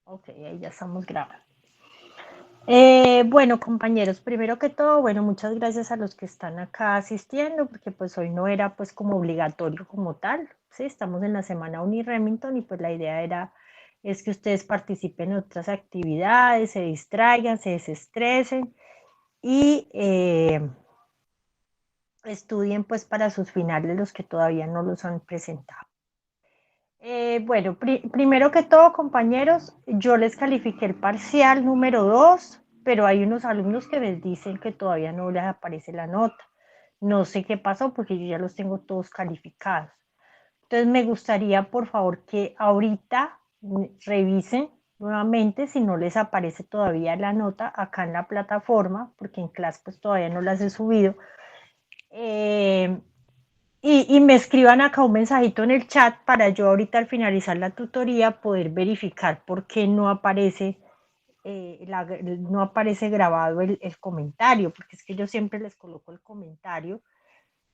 Ok, ahí ya estamos grabando. Bueno, compañeros, primero que todo, bueno, muchas gracias a los que están acá asistiendo, porque pues hoy no era pues como obligatorio como tal, ¿sí? Estamos en la semana Uni Remington y pues la idea es que ustedes participen en otras actividades, se distraigan, se desestresen y estudien pues para sus finales los que todavía no los han presentado. Bueno, primero que todo, compañeros, yo les califiqué el parcial número 2, pero hay unos alumnos que me dicen que todavía no les aparece la nota. No sé qué pasó porque yo ya los tengo todos calificados. Entonces me gustaría, por favor, que ahorita revisen nuevamente si no les aparece todavía la nota acá en la plataforma, porque en clase pues todavía no las he subido. Eh, y me escriban acá un mensajito en el chat para yo ahorita al finalizar la tutoría poder verificar por qué no aparece, no aparece grabado el comentario, porque es que yo siempre les coloco el comentario.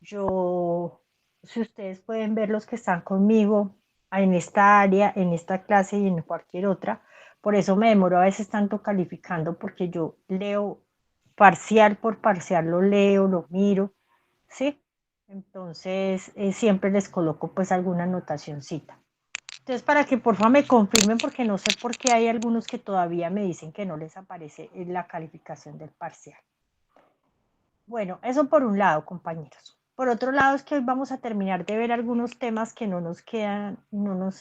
Yo, si ustedes pueden ver los que están conmigo en esta área, en esta clase y en cualquier otra, por eso me demoro a veces tanto calificando, porque yo leo parcial por parcial, lo leo, lo miro, ¿sí? Entonces, siempre les coloco pues alguna anotacioncita. Entonces, para que por favor me confirmen, porque no sé por qué hay algunos que todavía me dicen que no les aparece en la calificación del parcial. Bueno, eso por un lado, compañeros. Por otro lado, es que hoy vamos a terminar de ver algunos temas que no nos quedan, no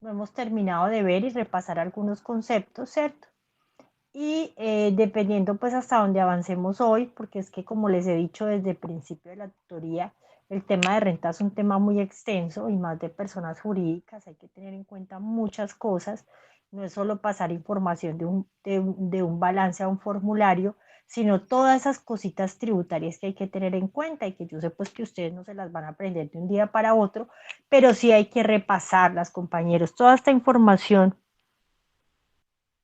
hemos terminado de ver y repasar algunos conceptos, ¿cierto? Y dependiendo pues hasta donde avancemos hoy, porque es que como les he dicho desde el principio de la tutoría, el tema de renta es un tema muy extenso y más de personas jurídicas, hay que tener en cuenta muchas cosas, no es solo pasar información de un balance a un formulario, sino todas esas cositas tributarias que hay que tener en cuenta y que yo sé pues que ustedes no se las van a aprender de un día para otro, pero sí hay que repasarlas, compañeros, toda esta información.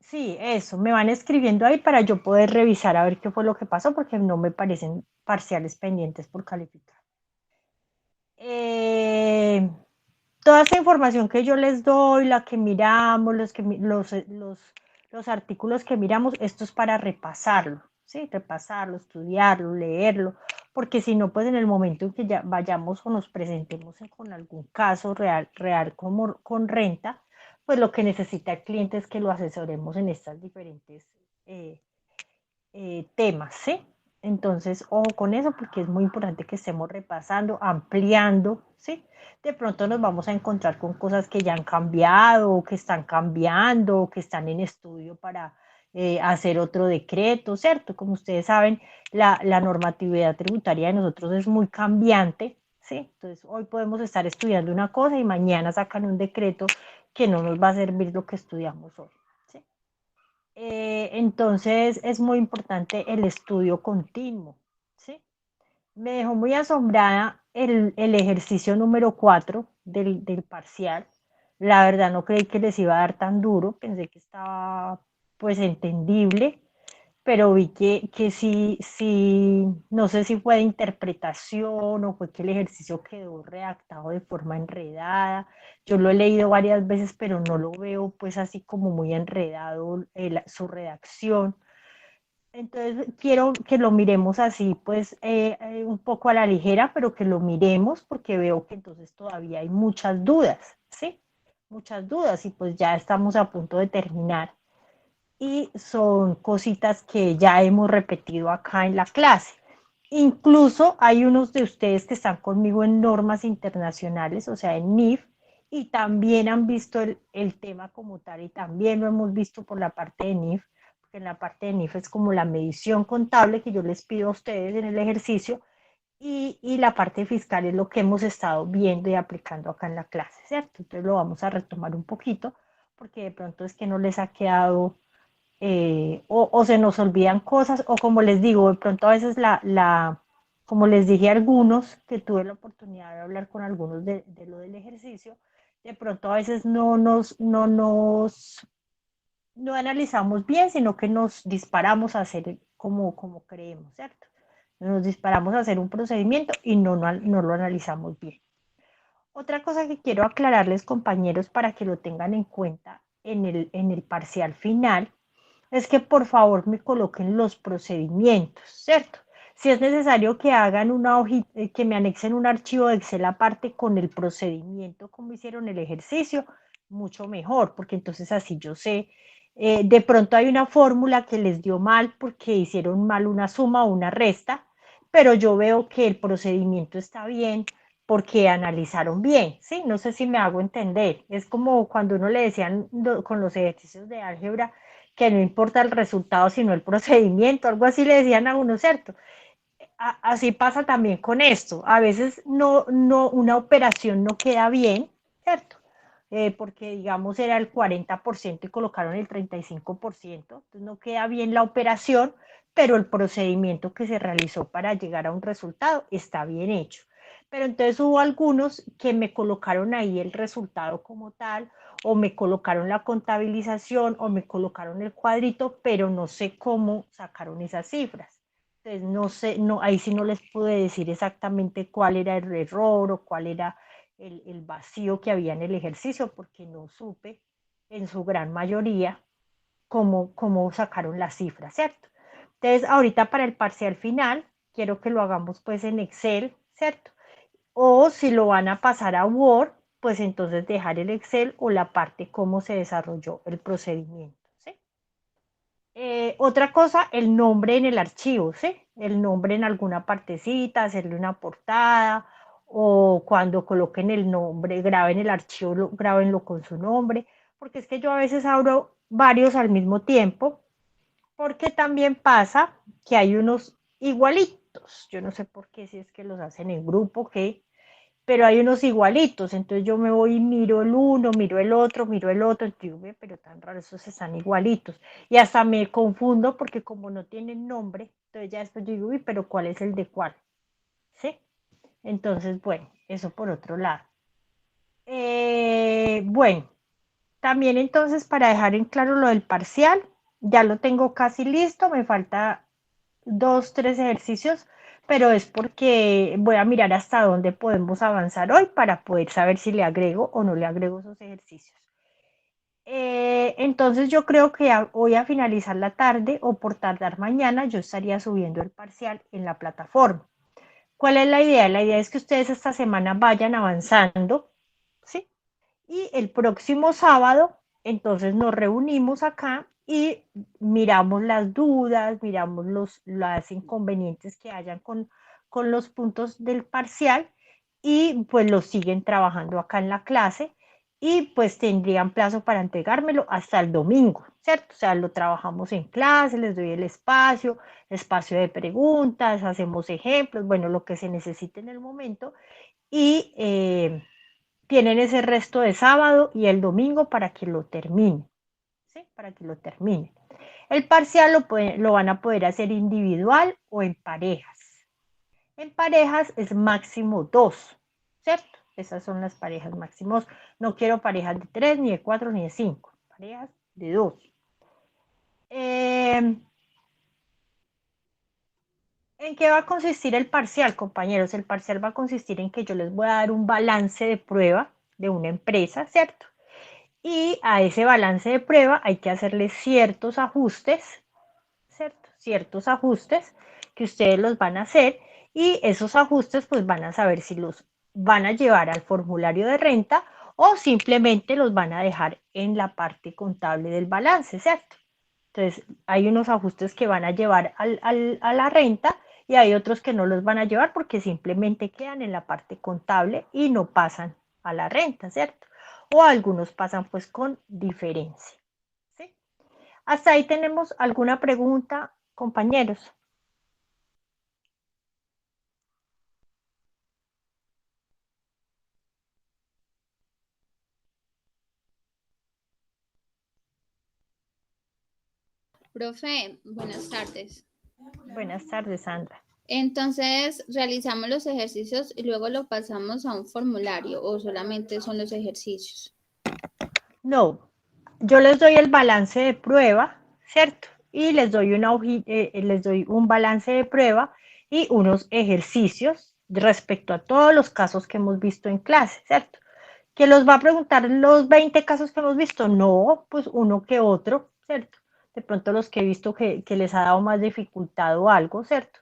Sí, eso, me van escribiendo ahí para yo poder revisar a ver qué fue lo que pasó, porque no me parecen parciales pendientes por calificar. Eh, Toda esa información que yo les doy, la que miramos, los artículos que miramos, esto es para repasarlo, ¿sí? Repasarlo, estudiarlo, leerlo, porque si no, pues en el momento en que ya vayamos o nos presentemos con algún caso real como con renta, pues lo que necesita el cliente es que lo asesoremos en estas diferentes eh, temas, ¿sí? Entonces, ojo con eso porque es muy importante que estemos repasando, ampliando, ¿sí? De pronto nos vamos a encontrar con cosas que ya han cambiado, o que están cambiando, o que están en estudio para hacer otro decreto, ¿cierto? Como ustedes saben, la normatividad tributaria de nosotros es muy cambiante, ¿sí? Entonces, hoy podemos estar estudiando una cosa y mañana sacan un decreto que no nos va a servir lo que estudiamos hoy. ¿Sí? Entonces es muy importante el estudio continuo, ¿sí? Me dejó muy asombrada el ejercicio número 4 del parcial. La verdad no creí que les iba a dar tan duro, pensé que estaba pues entendible, pero vi que sí, sí, no sé si fue de interpretación o fue que el ejercicio quedó redactado de forma enredada. Yo lo he leído varias veces, pero no lo veo pues así como muy enredado su redacción. Entonces quiero que lo miremos así, pues un poco a la ligera, pero que lo miremos porque veo que entonces todavía hay muchas dudas, ¿sí? Muchas dudas y pues ya estamos a punto de terminar y son cositas que ya hemos repetido acá en la clase. Incluso hay unos de ustedes que están conmigo en normas internacionales, o sea, en NIF, y también han visto el tema como tal y también lo hemos visto por la parte de NIF, porque en la parte de NIF es como la medición contable que yo les pido a ustedes en el ejercicio y la parte fiscal es lo que hemos estado viendo y aplicando acá en la clase, ¿cierto? Entonces lo vamos a retomar un poquito porque de pronto es que no les ha quedado o se nos olvidan cosas, o como les digo, de pronto a veces como les dije a algunos, que tuve la oportunidad de hablar con algunos de lo del ejercicio, de pronto a veces no analizamos bien, sino que nos disparamos a hacer como creemos, ¿cierto? Nos disparamos a hacer un procedimiento y no lo analizamos bien. Otra cosa que quiero aclararles, compañeros, para que lo tengan en cuenta en el parcial final, es que por favor me coloquen los procedimientos, ¿cierto? Si es necesario que hagan una hojita, que me anexen un archivo de Excel aparte con el procedimiento, como hicieron el ejercicio, mucho mejor, porque entonces así yo sé. De pronto hay una fórmula que les dio mal porque hicieron mal una suma o una resta, pero yo veo que el procedimiento está bien porque analizaron bien, ¿sí? No sé si me hago entender. Es como cuando uno le decían con los ejercicios de álgebra que no importa el resultado, sino el procedimiento, algo así le decían a uno, ¿cierto? Así pasa también con esto. A veces una operación no queda bien, ¿cierto? Porque digamos era el 40% y colocaron el 35%, entonces no queda bien la operación, pero el procedimiento que se realizó para llegar a un resultado está bien hecho. Pero entonces hubo algunos que me colocaron ahí el resultado como tal, o me colocaron la contabilización, o me colocaron el cuadrito, pero no sé cómo sacaron esas cifras. Entonces, no sé, no, ahí sí no les pude decir exactamente cuál era el error o cuál era el vacío que había en el ejercicio, porque no supe en su gran mayoría cómo sacaron las cifras, ¿cierto? Entonces, ahorita para el parcial final, quiero que lo hagamos pues en Excel, ¿cierto? O si lo van a pasar a Word, pues entonces dejar el Excel o la parte cómo se desarrolló el procedimiento, ¿sí? Otra cosa, el nombre en el archivo, ¿sí? El nombre en alguna partecita, hacerle una portada, o cuando coloquen el nombre, graben el archivo, grábenlo con su nombre, porque es que yo a veces abro varios al mismo tiempo, porque también pasa que hay unos igualitos, yo no sé por qué, si es que los hacen en grupo, ¿qué? Pero hay unos igualitos, entonces yo me voy y miro el uno, miro el otro, entonces, pero tan raro, esos están igualitos. Y hasta me confundo porque como no tienen nombre, entonces ya después yo digo, uy, pero ¿cuál es el de cuál? ¿Sí? Entonces, bueno, eso por otro lado. Bueno, también entonces para dejar en claro lo del parcial, ya lo tengo casi listo, me falta dos, tres ejercicios, pero es porque voy a mirar hasta dónde podemos avanzar hoy para poder saber si le agrego o no le agrego esos ejercicios. Entonces yo creo que hoy a finalizar la tarde o por tardar mañana yo estaría subiendo el parcial en la plataforma. ¿Cuál es la idea? La idea es que ustedes esta semana vayan avanzando, ¿sí? Y el próximo sábado, entonces nos reunimos acá y miramos las dudas, miramos las inconvenientes que hayan con los puntos del parcial y pues los siguen trabajando acá en la clase y pues tendrían plazo para entregármelo hasta el domingo, ¿cierto? O sea, lo trabajamos en clase, les doy el espacio de preguntas, hacemos ejemplos, bueno, lo que se necesite en el momento y tienen ese resto de sábado y el domingo para que lo terminen, ¿sí? Para que lo terminen. El parcial lo van a poder hacer individual o en parejas. En parejas es máximo 2, ¿cierto? Esas son las parejas máximos. No quiero parejas de 3, ni de 4, ni de 5. Parejas de 2. ¿En qué va a consistir el parcial, compañeros? El parcial va a consistir en que yo les voy a dar un balance de prueba de una empresa, ¿cierto? Y a ese balance de prueba hay que hacerle ciertos ajustes, ¿cierto? Ciertos ajustes que ustedes los van a hacer y esos ajustes pues van a saber si los van a llevar al formulario de renta o simplemente los van a dejar en la parte contable del balance, ¿cierto? Entonces hay unos ajustes que van a llevar a la renta y hay otros que no los van a llevar porque simplemente quedan en la parte contable y no pasan a la renta, ¿cierto? O algunos pasan pues con diferencia. ¿Sí? Hasta ahí tenemos alguna pregunta, compañeros. Profe, buenas tardes. Buenas tardes, Sandra. Entonces, realizamos los ejercicios y luego lo pasamos a un formulario o solamente son los ejercicios. No, yo les doy el balance de prueba, ¿cierto? Y les doy un balance de prueba y unos ejercicios respecto a todos los casos que hemos visto en clase, ¿cierto? ¿Que los va a preguntar los 20 casos que hemos visto? No, pues uno que otro, ¿cierto? De pronto los que he visto que les ha dado más dificultad o algo, ¿cierto?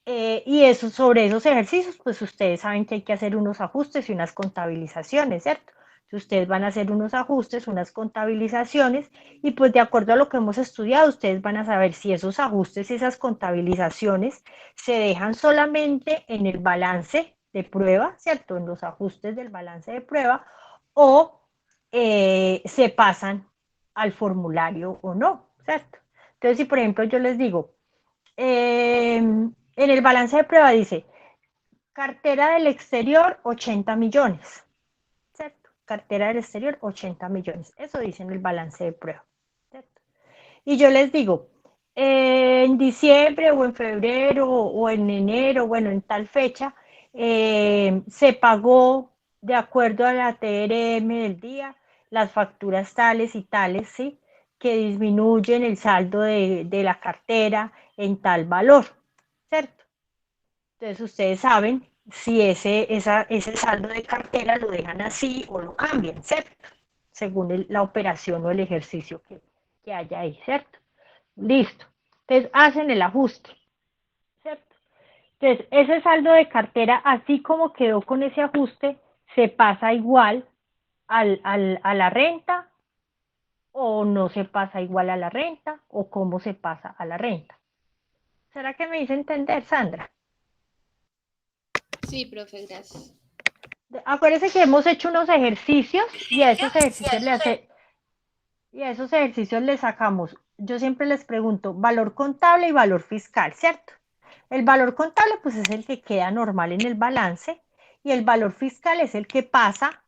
Y eso, sobre esos ejercicios, pues ustedes saben que hay que hacer unos ajustes y unas contabilizaciones, ¿cierto? Ustedes van a hacer unos ajustes, unas contabilizaciones, y pues de acuerdo a lo que hemos estudiado, ustedes van a saber si esos ajustes y esas contabilizaciones se dejan solamente en el balance de prueba, ¿cierto? En los ajustes del balance de prueba, o se pasan al formulario o no, ¿cierto? Entonces, si por ejemplo yo les digo, en el balance de prueba dice, cartera del exterior 80 millones, ¿cierto? Cartera del exterior 80 millones, eso dice en el balance de prueba, ¿cierto? Y yo les digo, en diciembre o en febrero o en enero, bueno, en tal fecha, se pagó de acuerdo a la TRM del día las facturas tales y tales, ¿sí? Que disminuyen el saldo de la cartera en tal valor, ¿cierto? Entonces ustedes saben si ese saldo de cartera lo dejan así o lo cambian, ¿cierto? Según la operación o el ejercicio que haya ahí, ¿cierto? Listo. Entonces hacen el ajuste, ¿cierto? Entonces ese saldo de cartera, así como quedó con ese ajuste, se pasa igual a la renta o no se pasa igual a la renta o cómo se pasa a la renta. ¿Será que me hice entender, Sandra? Sí, profe, gracias. Acuérdense que hemos hecho unos ejercicios y a esos ejercicios les sacamos, yo siempre les pregunto, valor contable y valor fiscal, ¿cierto? El valor contable pues es el que queda normal en el balance y el valor fiscal es el que pasa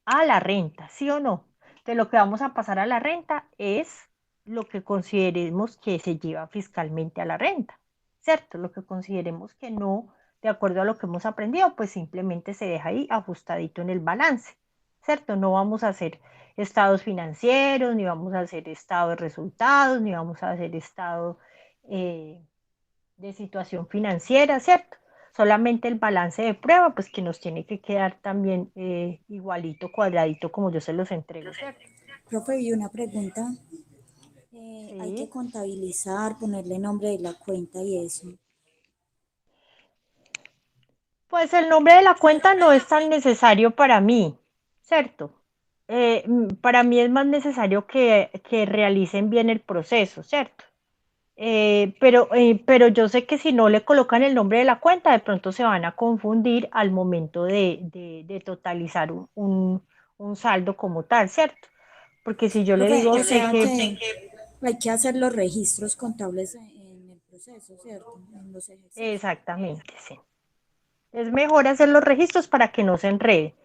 a la renta, ¿sí o no? De lo que vamos a pasar a la renta es lo que consideremos que se lleva fiscalmente a la renta, ¿cierto? Lo que consideremos que no, de acuerdo a lo que hemos aprendido, pues simplemente se deja ahí ajustadito en el balance, ¿cierto? No vamos a hacer estados financieros, ni vamos a hacer estado de resultados, ni vamos a hacer estado eh, de situación financiera, ¿cierto? Solamente el balance de prueba, pues que nos tiene que quedar también igualito, cuadradito, como yo se los entrego, ¿cierto? Profe, y una pregunta. Hay que Sí. contabilizar, ponerle nombre de la cuenta y eso. Pues el nombre de la cuenta no es tan necesario para mí, ¿cierto? Para mí es más necesario que realicen bien el proceso, ¿cierto? Pero yo sé que si no le colocan el nombre de la cuenta, de pronto se van a confundir al momento de totalizar un saldo como tal, ¿cierto? Porque si yo le Profe, digo a o usted sea que que hay que hacer los registros contables en el proceso, ¿cierto? En los ejercicios. exactamente, sí. Es mejor hacer los registros para que no se enrede.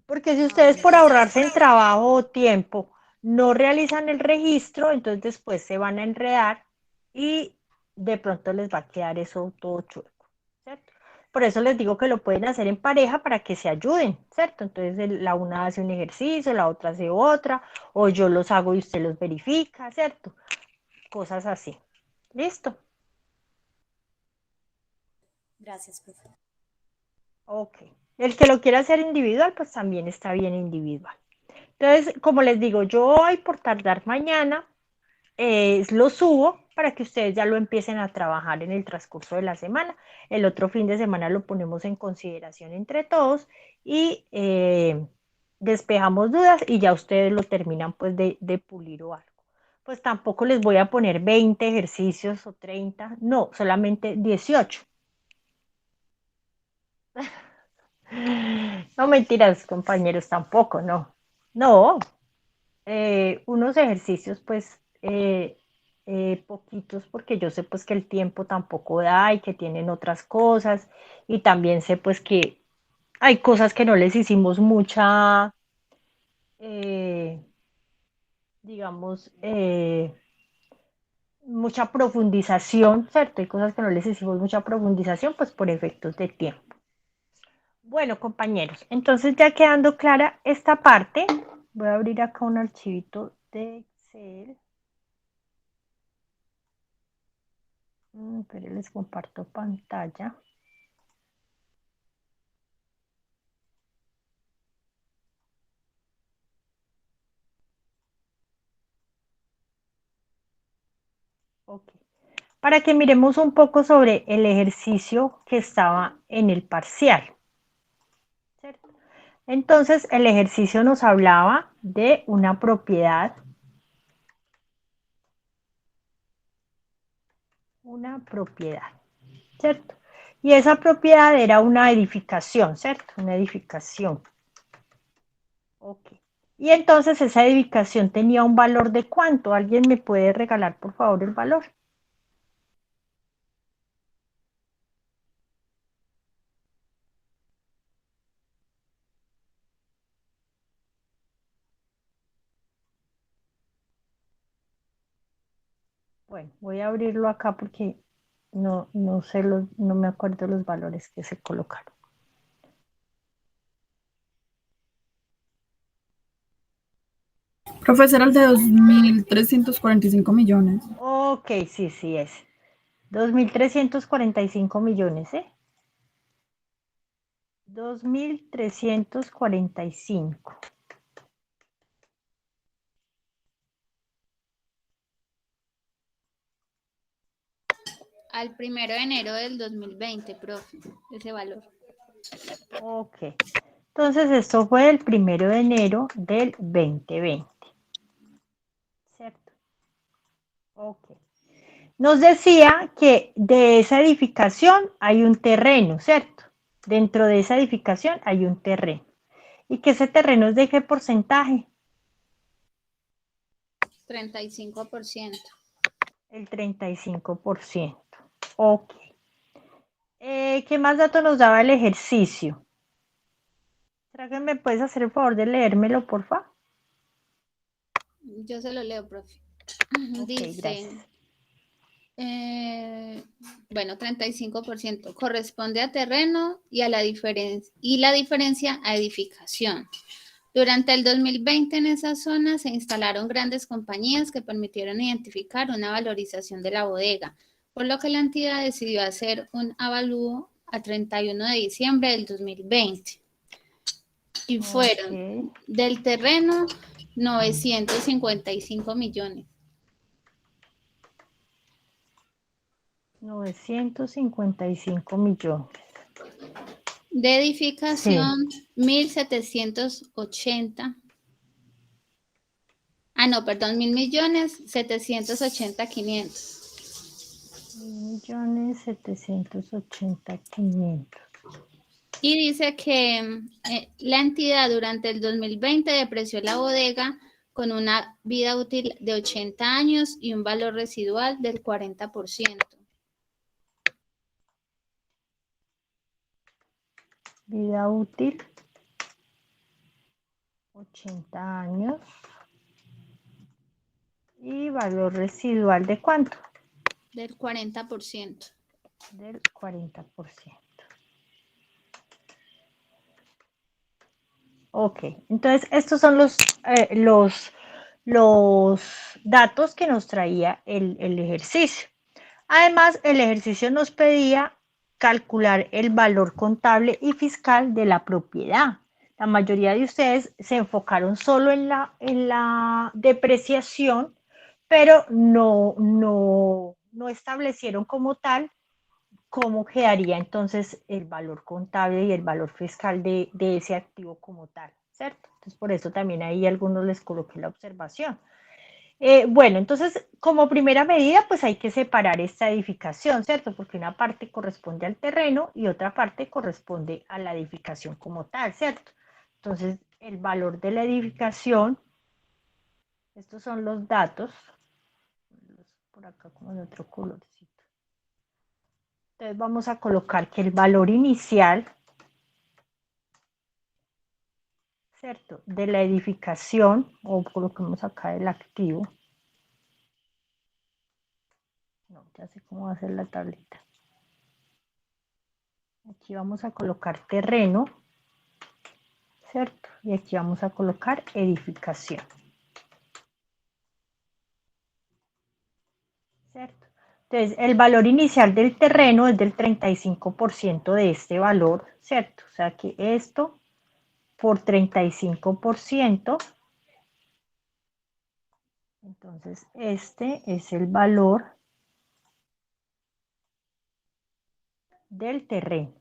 Porque si Ah, ustedes bueno, por perfecto. ahorrarse en trabajo o tiempo no realizan el registro, entonces después se van a enredar y de pronto les va a quedar eso todo chueco, ¿cierto? Por eso les digo que lo pueden hacer en pareja para que se ayuden, ¿cierto? Entonces la una hace un ejercicio, la otra hace otra, o yo los hago y usted los verifica, ¿cierto? Cosas así. ¿Listo? Gracias, profe. Ok. El que lo quiera hacer individual, pues también está bien individual. Entonces, como les digo, yo hoy por tardar mañana lo subo para que ustedes ya lo empiecen a trabajar en el transcurso de la semana. El otro fin de semana lo ponemos en consideración entre todos y despejamos dudas y ya ustedes lo terminan pues de pulir o algo. Pues tampoco les voy a poner 20 ejercicios o 30, no, solamente 18. No mentiras, compañeros, tampoco, no. No, unos ejercicios pues poquitos porque yo sé pues que el tiempo tampoco da y que tienen otras cosas y también sé pues que hay cosas que no les hicimos mucha, eh, digamos, mucha profundización, ¿cierto? Hay cosas que no les hicimos mucha profundización pues por efectos de tiempo. Bueno, compañeros, entonces ya quedando clara esta parte, voy a abrir acá un archivito de Excel. Pero les comparto pantalla. Ok. Para que miremos un poco sobre el ejercicio que estaba en el parcial. ¿Cierto? Entonces, el ejercicio nos hablaba de una propiedad. ¿Cierto? Y esa propiedad era una edificación, ¿cierto? Una edificación. Ok. Y entonces esa edificación tenía un valor de ¿cuánto? ¿Alguien me puede regalar, por favor, el valor? Bueno, voy a abrirlo acá porque no sé no me acuerdo los valores que se colocaron. Profesora, el de 2.345 millones. Ok, sí es. 2.345 millones, ¿eh? 2.345. Al 1 de enero del 2020, profe, ese valor. Ok. Entonces esto fue el 1 de enero del 2020. ¿Cierto? Ok. Nos decía que de esa edificación hay un terreno, ¿cierto? Dentro de esa edificación hay un terreno. ¿Y que ese terreno es de qué porcentaje? 35%. El 35%. Ok. ¿Qué más datos nos daba el ejercicio? ¿Será que me puedes hacer el favor de leérmelo, por favor? Yo se lo leo, profe. Ok, Dice, gracias. bueno, 35% corresponde a terreno y la diferencia a edificación. Durante el 2020 en esa zona se instalaron grandes compañías que permitieron identificar una valorización de la bodega, por lo que la entidad decidió hacer un avalúo a 31 de diciembre del 2020. Y fueron Ok. del terreno 955 millones. 955 millones. De Sí. edificación 1.780. Ah, no, perdón, 1.780.500. 1.780.500. Y dice que la entidad durante el 2020 depreció la bodega con una vida útil de 80 años y un valor residual del 40%. Vida útil, 80 años. Y valor residual de cuánto? Del 40%. Del 40%. Ok, entonces estos son los datos que nos traía el ejercicio. Además, el ejercicio nos pedía calcular el valor contable y fiscal de la propiedad. La mayoría de ustedes se enfocaron solo en la depreciación, pero no establecieron como tal cómo quedaría entonces el valor contable y el valor fiscal de ese activo como tal, ¿cierto? Entonces, por eso también ahí a algunos les coloqué la observación. Bueno, entonces, como primera medida, pues hay que separar esta edificación, ¿cierto? Porque una parte corresponde al terreno y otra parte corresponde a la edificación como tal, ¿cierto? Entonces, el valor de la edificación, estos son los datos, por acá como de otro colorcito. Entonces, vamos a colocar que el valor inicial, ¿cierto? De la edificación, o coloquemos acá el activo. No, ya sé cómo va a ser la tablita. Aquí vamos a colocar terreno, ¿cierto? Y aquí vamos a colocar edificación, ¿cierto? Entonces, el valor inicial del terreno es del 35% de este valor, ¿cierto? O sea que esto por 35%, entonces este es el valor del terreno,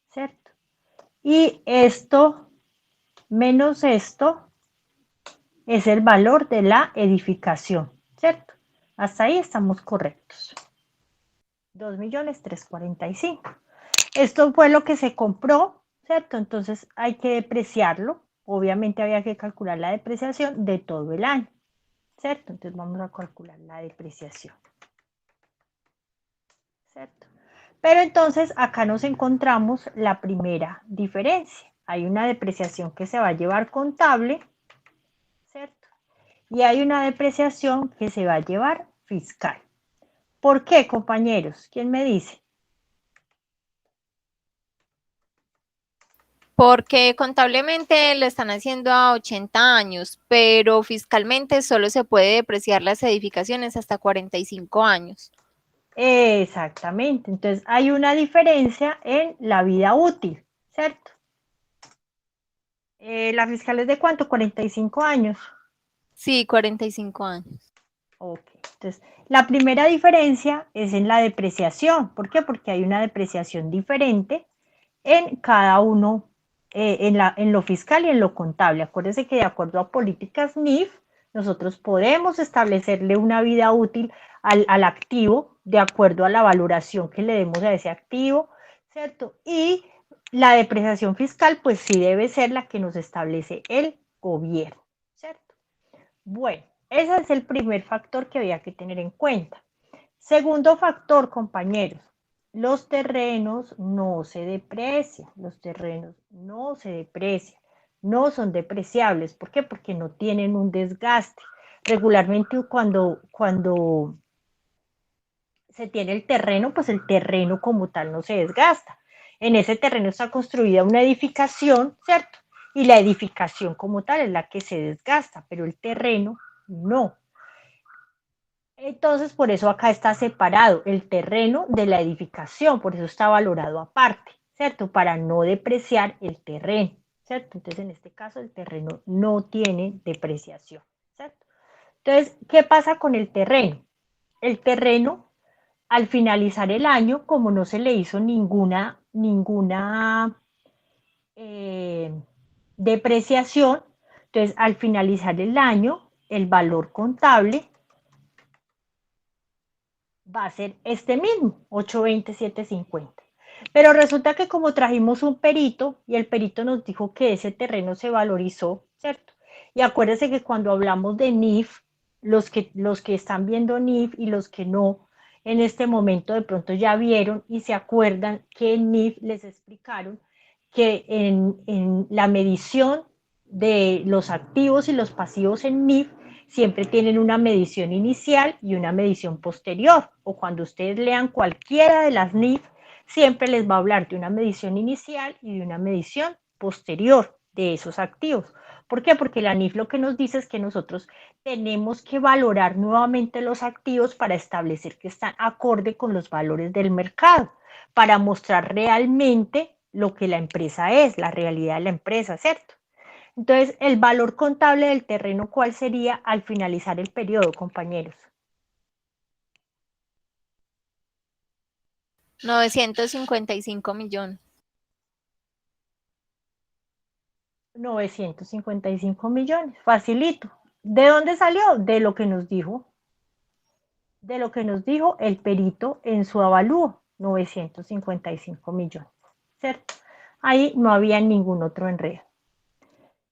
¿cierto? Y esto menos esto es el valor de la edificación, ¿cierto? Hasta ahí estamos correctos. 2.345.000. Esto fue lo que se compró, ¿cierto? Entonces hay que depreciarlo. Obviamente había que calcular la depreciación de todo el año, ¿cierto? Entonces vamos a calcular la depreciación, ¿cierto? Pero entonces acá nos encontramos la primera diferencia. Hay una depreciación que se va a llevar contable, ¿cierto? Y hay una depreciación que se va a llevar fiscal. ¿Por qué, compañeros? ¿Quién me dice? Porque contablemente lo están haciendo a 80 años, pero fiscalmente solo se puede depreciar las edificaciones hasta 45 años. Exactamente. Entonces hay una diferencia en la vida útil, ¿cierto? ¿La fiscal es de cuánto? 45 años. Sí, 45 años. Ok. Entonces, la primera diferencia es en la depreciación. ¿Por qué? Porque hay una depreciación diferente en cada uno, en lo fiscal y en lo contable. Acuérdense que de acuerdo a políticas NIF, nosotros podemos establecerle una vida útil al activo de acuerdo a la valoración que le demos a ese activo, ¿cierto? Y la depreciación fiscal, pues sí debe ser la que nos establece el gobierno, ¿cierto? Bueno, ese es el primer factor que había que tener en cuenta. Segundo factor, compañeros, los terrenos no se deprecian, los terrenos no se deprecian, no son depreciables. ¿Por qué? Porque no tienen un desgaste. Regularmente cuando se tiene el terreno, pues el terreno como tal no se desgasta. En ese terreno está construida una edificación, ¿cierto? Y la edificación como tal es la que se desgasta, pero el terreno no. Entonces, por eso acá está separado el terreno de la edificación, por eso está valorado aparte, ¿cierto? Para no depreciar el terreno, ¿cierto? Entonces, en este caso, el terreno no tiene depreciación, ¿cierto? Entonces, ¿qué pasa con el terreno? El terreno, al finalizar el año, como no se le hizo ninguna depreciación, entonces, al finalizar el año, el valor contable va a ser este mismo, 827.50. Pero resulta que como trajimos un perito y el perito nos dijo que ese terreno se valorizó, ¿cierto? Y acuérdense que cuando hablamos de NIF, los que están viendo NIF y los que no, en este momento de pronto ya vieron y se acuerdan que en NIF les explicaron que en la medición de los activos y los pasivos en NIF siempre tienen una medición inicial y una medición posterior, o cuando ustedes lean cualquiera de las NIF, siempre les va a hablar de una medición inicial y de una medición posterior de esos activos. ¿Por qué? Porque la NIF lo que nos dice es que nosotros tenemos que valorar nuevamente los activos para establecer que están acorde con los valores del mercado, para mostrar realmente lo que la empresa es, la realidad de la empresa, ¿cierto? Entonces, el valor contable del terreno, ¿cuál sería al finalizar el periodo, compañeros? 955 millones. 955 millones, facilito. ¿De dónde salió? De lo que nos dijo. De lo que nos dijo el perito en su avalúo, 955 millones, ¿cierto? Ahí no había ningún otro enredo.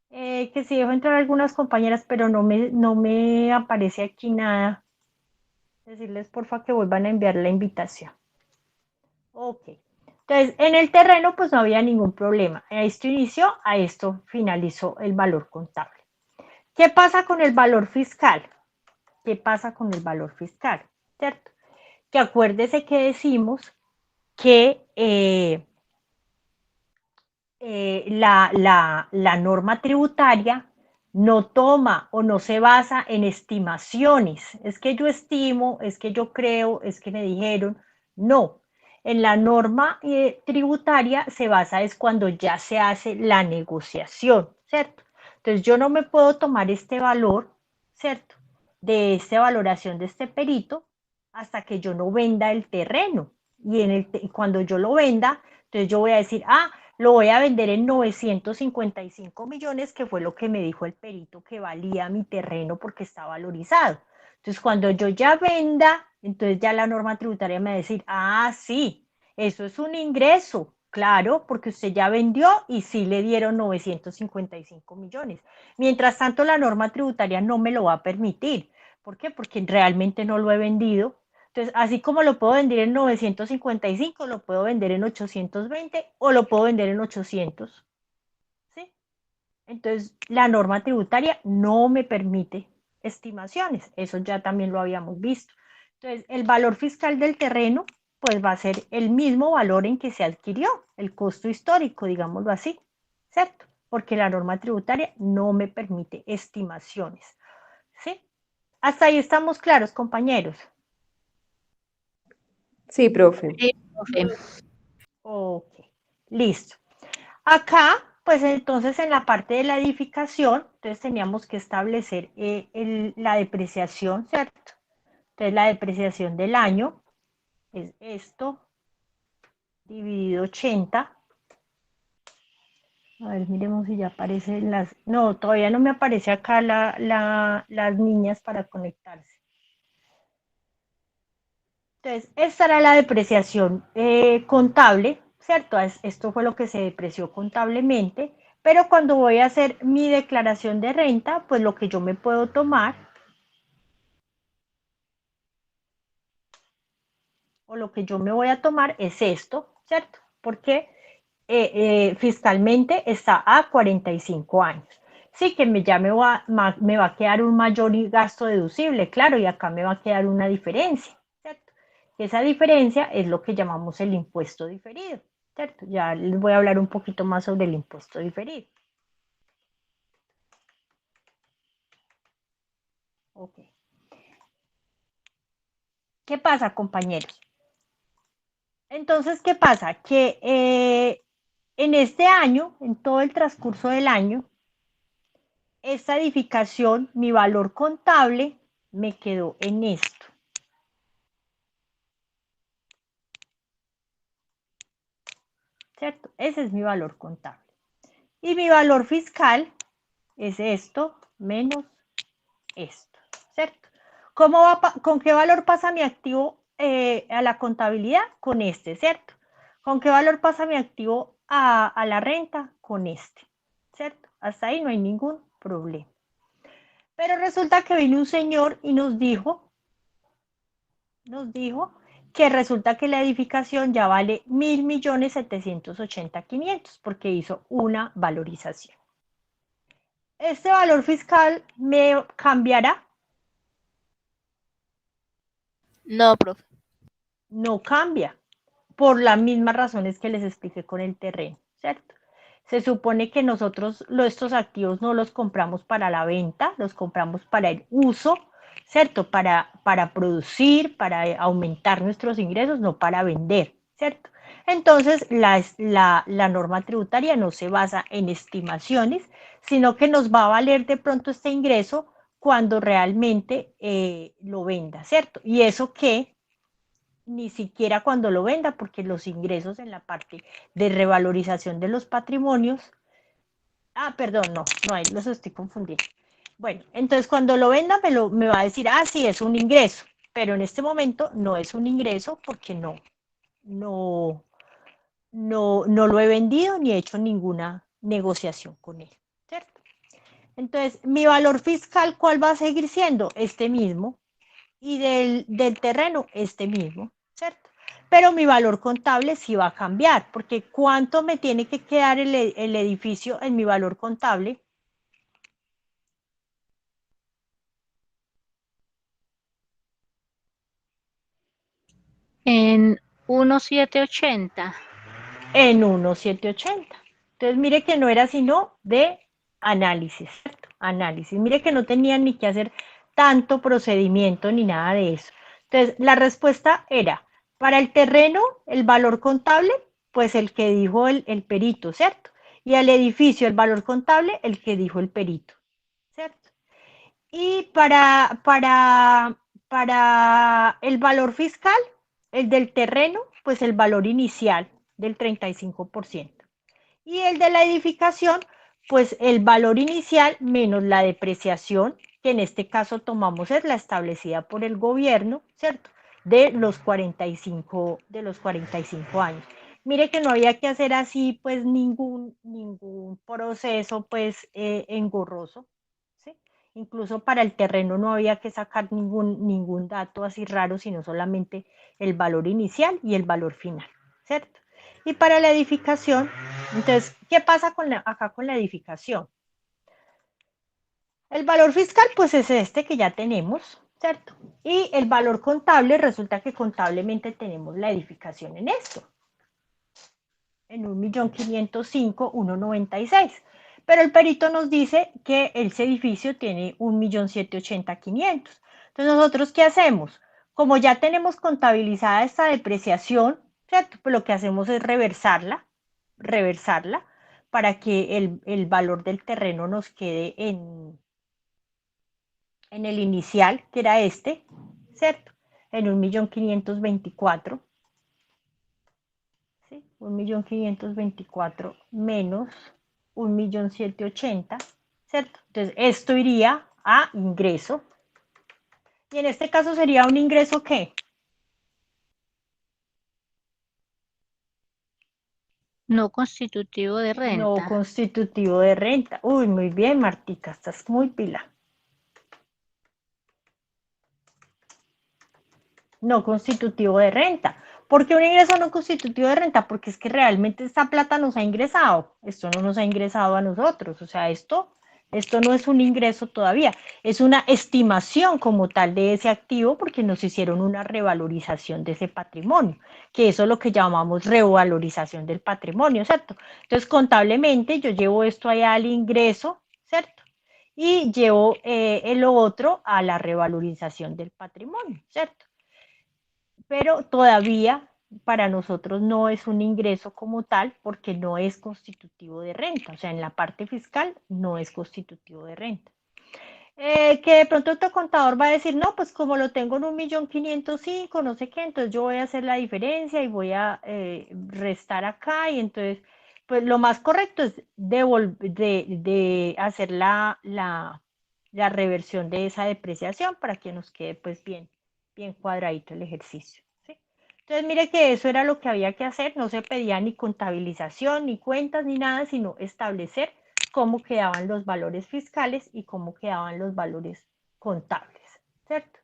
Que si dejo entrar algunas compañeras, pero no me aparece aquí nada. Decirles porfa que vuelvan a enviar la invitación. Ok. Entonces, en el terreno pues no había ningún problema. A esto inició, a esto finalizó el valor contable. ¿Qué pasa con el valor fiscal? ¿Qué pasa con el valor fiscal? ¿Cierto? Que acuérdese que decimos que la norma tributaria no toma o no se basa en estimaciones. Es que yo estimo, es que yo creo, es que me dijeron. No. En la norma tributaria se basa es cuando ya se hace la negociación, ¿cierto? Entonces yo no me puedo tomar este valor, ¿cierto? De esta valoración de este perito hasta que yo no venda el terreno. y cuando yo lo venda, entonces yo voy a decir, lo voy a vender en 955 millones, que fue lo que me dijo el perito que valía mi terreno porque está valorizado. Entonces, cuando yo ya venda, entonces ya la norma tributaria me va a decir, sí, eso es un ingreso, claro, porque usted ya vendió y sí le dieron 955 millones. Mientras tanto, la norma tributaria no me lo va a permitir. ¿Por qué? Porque realmente no lo he vendido. Entonces, así como lo puedo vender en 955, lo puedo vender en 820 o lo puedo vender en 800. ¿Sí? Entonces, la norma tributaria no me permite estimaciones. Eso ya también lo habíamos visto. Entonces, el valor fiscal del terreno, pues va a ser el mismo valor en que se adquirió, el costo histórico, digámoslo así, ¿cierto? Porque la norma tributaria no me permite estimaciones. ¿Sí? Hasta ahí estamos claros, compañeros. Sí, profe. Sí, profe. Ok, listo. Acá, pues entonces en la parte de la edificación, entonces teníamos que establecer la depreciación, ¿cierto? Entonces la depreciación del año es esto, dividido 80. A ver, miremos si ya aparecen las... No, todavía no me aparece acá las niñas para conectarse. Entonces, esta era la depreciación contable, ¿cierto? Esto fue lo que se depreció contablemente, pero cuando voy a hacer mi declaración de renta, pues lo que yo me puedo tomar, o lo que yo me voy a tomar es esto, ¿cierto? Porque fiscalmente está a 45 años. Sí, que ya me va a quedar un mayor gasto deducible, claro, y acá me va a quedar una diferencia, ¿cierto? Esa diferencia es lo que llamamos el impuesto diferido, ¿cierto? Ya les voy a hablar un poquito más sobre el impuesto diferido. Ok. ¿Qué pasa, compañeros? Entonces, ¿qué pasa? Que en este año, en todo el transcurso del año, esta edificación, mi valor contable me quedó en esto. ¿Cierto? Ese es mi valor contable. Y mi valor fiscal es esto menos esto, ¿cierto? ¿Con qué valor pasa mi activo a la contabilidad? Con este, ¿cierto? ¿Con qué valor pasa mi activo a la renta? Con este, ¿cierto? Hasta ahí no hay ningún problema. Pero resulta que vino un señor y nos dijo que resulta que la edificación ya vale 1.780.500 porque hizo una valorización. ¿Este valor fiscal me cambiará? No, profe. No cambia, por las mismas razones que les expliqué con el terreno, ¿cierto? Se supone que nosotros estos activos no los compramos para la venta, los compramos para el uso, ¿cierto? Para producir, para aumentar nuestros ingresos, no para vender, ¿cierto? Entonces, la norma tributaria no se basa en estimaciones, sino que nos va a valer de pronto este ingreso cuando realmente lo venda, ¿cierto? Y eso que ni siquiera cuando lo venda, porque los ingresos en la parte de revalorización de los patrimonios, perdón, no, ahí los estoy confundiendo. Bueno, entonces cuando lo venda me va a decir, sí, es un ingreso, pero en este momento no es un ingreso porque no lo he vendido ni he hecho ninguna negociación con él, ¿cierto? Entonces, mi valor fiscal, ¿cuál va a seguir siendo? Este mismo, y del terreno, este mismo, ¿cierto? Pero mi valor contable sí va a cambiar, porque ¿cuánto me tiene que quedar el edificio en mi valor contable? En 1.780. En 1.780. Entonces, mire que no era sino de análisis, ¿cierto? Análisis. Mire que no tenían ni que hacer tanto procedimiento ni nada de eso. Entonces, la respuesta era, para el terreno, el valor contable, pues el que dijo el perito, ¿cierto? Y al edificio, el valor contable, el que dijo el perito, ¿cierto? Y para el valor fiscal, el del terreno, pues el valor inicial del 35%. Y el de la edificación, pues el valor inicial menos la depreciación, que en este caso tomamos es la establecida por el gobierno, ¿cierto? De los 45 años. Mire que no había que hacer así pues ningún proceso pues engorroso, ¿sí? Incluso para el terreno no había que sacar ningún dato así raro, sino solamente el valor inicial y el valor final, ¿cierto? Y para la edificación, entonces, ¿qué pasa acá con la edificación? El valor fiscal, pues es este que ya tenemos, ¿cierto? Y el valor contable, resulta que contablemente tenemos la edificación en esto, en 1.505.196. Pero el perito nos dice que ese edificio tiene 1.780.500. Entonces, ¿nosotros qué hacemos? Como ya tenemos contabilizada esta depreciación, ¿cierto? Pues lo que hacemos es reversarla para que el valor del terreno nos quede en el inicial, que era este, ¿cierto? En 1.524.000, ¿sí? 1.524.000 menos 1.780.000, ¿cierto? Entonces, esto iría a ingreso. Y en este caso sería un ingreso, ¿qué? No constitutivo de No renta. constitutivo de renta. Uy, muy bien, Martica, estás muy pila. No constitutivo de renta. ¿Por qué un ingreso no constitutivo de renta? Porque es que realmente esta plata nos ha ingresado. Esto no nos ha ingresado a nosotros. O sea, esto no es un ingreso todavía. Es una estimación como tal de ese activo porque nos hicieron una revalorización de ese patrimonio, que eso es lo que llamamos revalorización del patrimonio, ¿cierto? Entonces, contablemente yo llevo esto allá al ingreso, ¿cierto? Y llevo lo otro a la revalorización del patrimonio, ¿cierto? Pero todavía para nosotros no es un ingreso como tal porque no es constitutivo de renta, o sea, en la parte fiscal no es constitutivo de renta. Que de pronto tu contador va a decir, no, pues como lo tengo en 1.505.000, no sé qué, entonces yo voy a hacer la diferencia y voy a restar acá y entonces, pues lo más correcto es de hacer la reversión de esa depreciación para que nos quede pues bien cuadradito el ejercicio, ¿sí? Entonces, mire que eso era lo que había que hacer, no se pedía ni contabilización, ni cuentas, ni nada, sino establecer cómo quedaban los valores fiscales y cómo quedaban los valores contables, ¿cierto?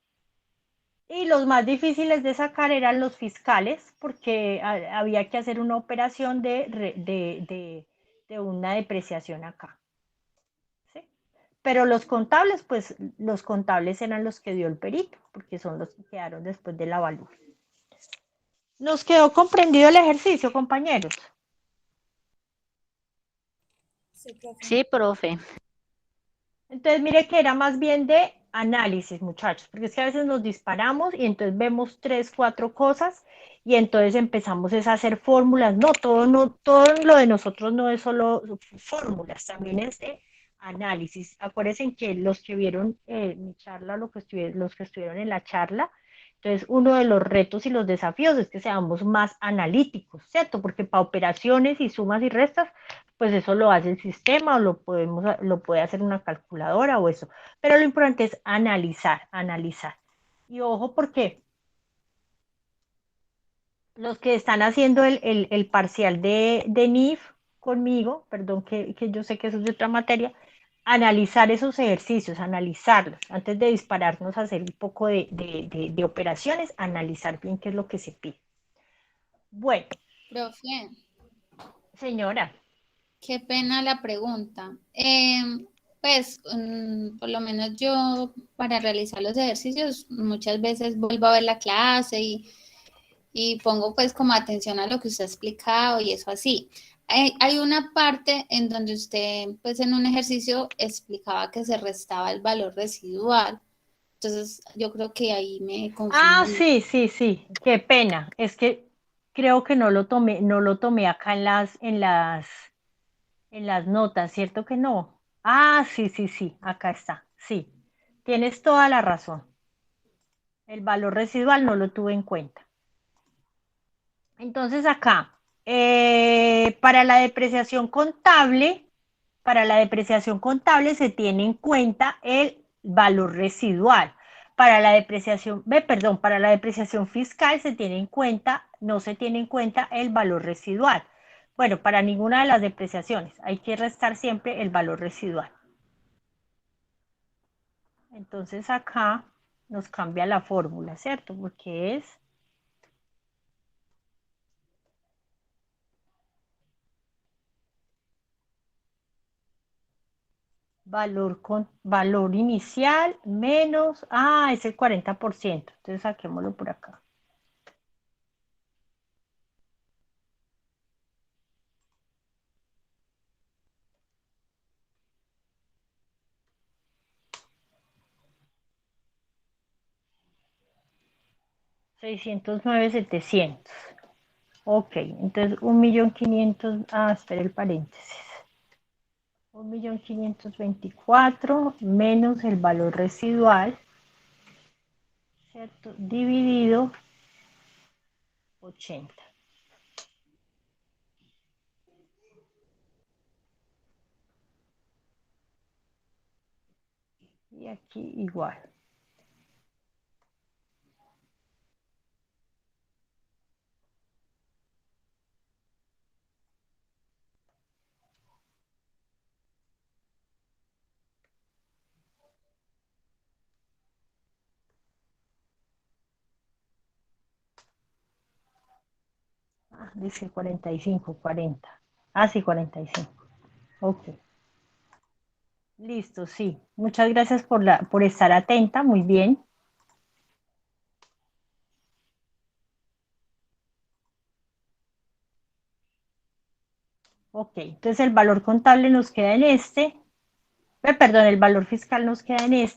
Y los más difíciles de sacar eran los fiscales, porque había que hacer una operación de una depreciación acá, ¿sí? Pero los contables, pues los contables eran los que dio el perito, porque son los que quedaron después de la avalúo. ¿Nos quedó comprendido el ejercicio, compañeros? Sí, profe. Sí, profe. Entonces, mire que era más bien de análisis, muchachos, porque es que a veces nos disparamos y entonces vemos 3, 4 cosas y entonces empezamos a hacer fórmulas. No, todo lo de nosotros no es solo fórmulas, también es de análisis. Acuérdense que los que vieron mi charla, los que estuvieron en la charla, entonces uno de los retos y los desafíos es que seamos más analíticos, ¿cierto? Porque para operaciones y sumas y restas pues eso lo hace el sistema o lo puede hacer una calculadora o eso. Pero lo importante es analizar. Y ojo porque los que están haciendo el parcial de NIF conmigo, perdón que yo sé que eso es de otra materia, analizar esos ejercicios, analizarlos, antes de dispararnos a hacer un poco de operaciones, analizar bien qué es lo que se pide. Bueno, Profe, señora. qué pena la pregunta. Pues, por lo menos yo para realizar los ejercicios muchas veces vuelvo a ver la clase y pongo pues como atención a lo que usted ha explicado y eso así. Hay una parte en donde usted pues en un ejercicio explicaba que se restaba el valor residual. Entonces yo creo que ahí me Ah, confundí. sí, qué pena. Es que creo que no lo tomé acá en las notas, ¿cierto que no? Ah, sí, acá está. Sí, tienes toda la razón. El valor residual no lo tuve en cuenta. Entonces acá, para la depreciación contable se tiene en cuenta el valor residual. Para la depreciación, para la depreciación fiscal no se tiene en cuenta el valor residual. Bueno, para ninguna de las depreciaciones hay que restar siempre el valor residual. Entonces acá nos cambia la fórmula, ¿cierto? Porque es valor inicial menos, es el 40%. Entonces saquémoslo por acá. $609,700. Ok, entonces 1.500.000, espera el paréntesis. 1.524.000 menos el valor residual, ¿cierto? Dividido 80. Y aquí igual. Dice 45, 40. Sí, 45. Ok. Listo, sí. Muchas gracias por estar atenta. Muy bien. Ok, entonces el valor contable nos queda en el valor fiscal nos queda en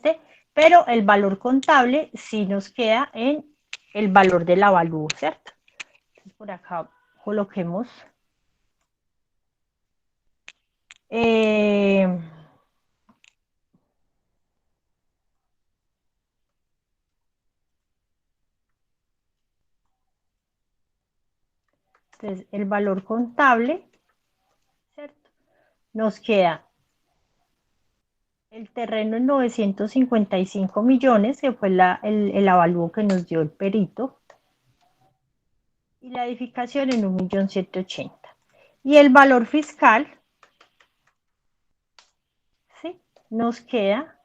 pero el valor contable sí nos queda en el valor del avalúo, ¿cierto? Entonces por acá coloquemos entonces el valor contable, ¿cierto? Nos queda el terreno en 955 millones, que fue el avalúo que nos dio el perito, y la edificación en 1.780.000. Y el valor fiscal, ¿sí? Nos queda,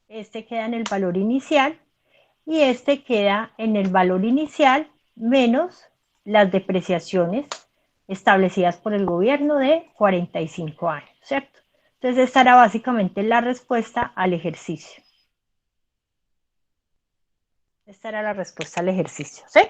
queda en el valor inicial y queda en el valor inicial menos las depreciaciones establecidas por el gobierno de 45 años, ¿cierto? Entonces esta era básicamente la respuesta al ejercicio. Esta era la respuesta al ejercicio, ¿sí?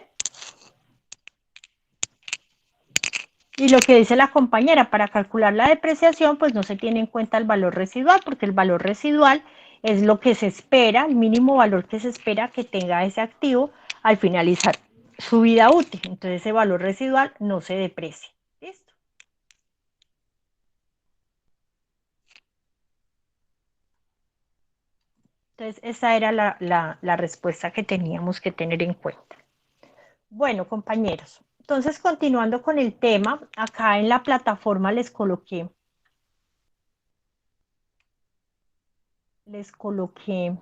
Y lo que dice la compañera, para calcular la depreciación, pues no se tiene en cuenta el valor residual, porque el valor residual es lo que se espera, el mínimo valor que se espera que tenga ese activo al finalizar su vida útil. Entonces ese valor residual no se deprecia. ¿Listo? Entonces esa era la respuesta que teníamos que tener en cuenta. Bueno, compañeros, entonces continuando con el tema, acá en la plataforma les coloqué les coloqué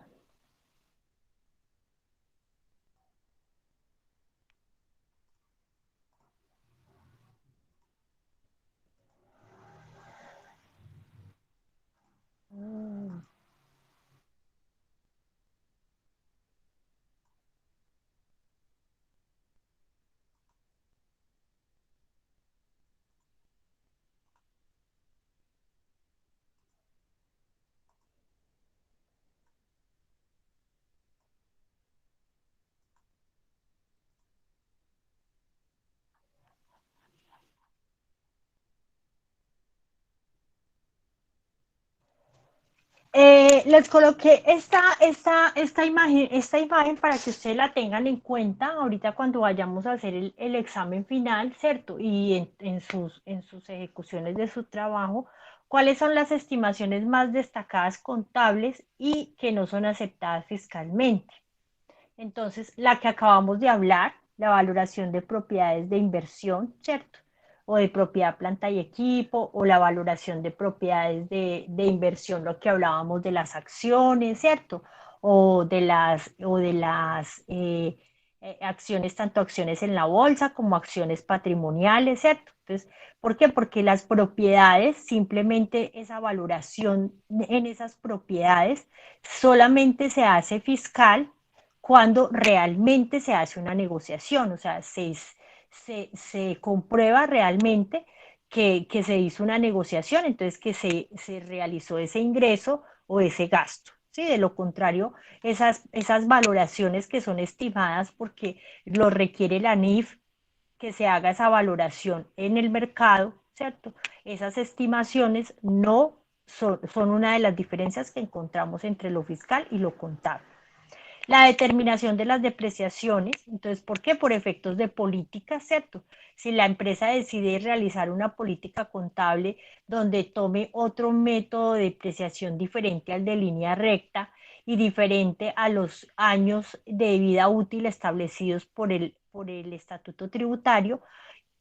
esta imagen para que ustedes la tengan en cuenta ahorita cuando vayamos a hacer el examen final, ¿cierto? Y en sus ejecuciones de su trabajo, cuáles son las estimaciones más destacadas contables y que no son aceptadas fiscalmente. Entonces, la que acabamos de hablar, la valoración de propiedades de inversión, ¿cierto? O de propiedad, planta y equipo, o la valoración de propiedades de inversión, lo que hablábamos de las acciones, ¿cierto? O de las acciones, tanto acciones en la bolsa como acciones patrimoniales, ¿cierto? Entonces, ¿por qué? Porque las propiedades, simplemente esa valoración en esas propiedades solamente se hace fiscal cuando realmente se hace una negociación, o sea, se comprueba realmente que se hizo una negociación, entonces que se realizó ese ingreso o ese gasto. ¿Sí? De lo contrario, esas valoraciones que son estimadas porque lo requiere la NIF, que se haga esa valoración en el mercado, ¿cierto? Esas estimaciones no son una de las diferencias que encontramos entre lo fiscal y lo contable. La determinación de las depreciaciones, entonces, ¿por qué? Por efectos de política, ¿cierto? Si la empresa decide realizar una política contable donde tome otro método de depreciación diferente al de línea recta y diferente a los años de vida útil establecidos por el estatuto tributario,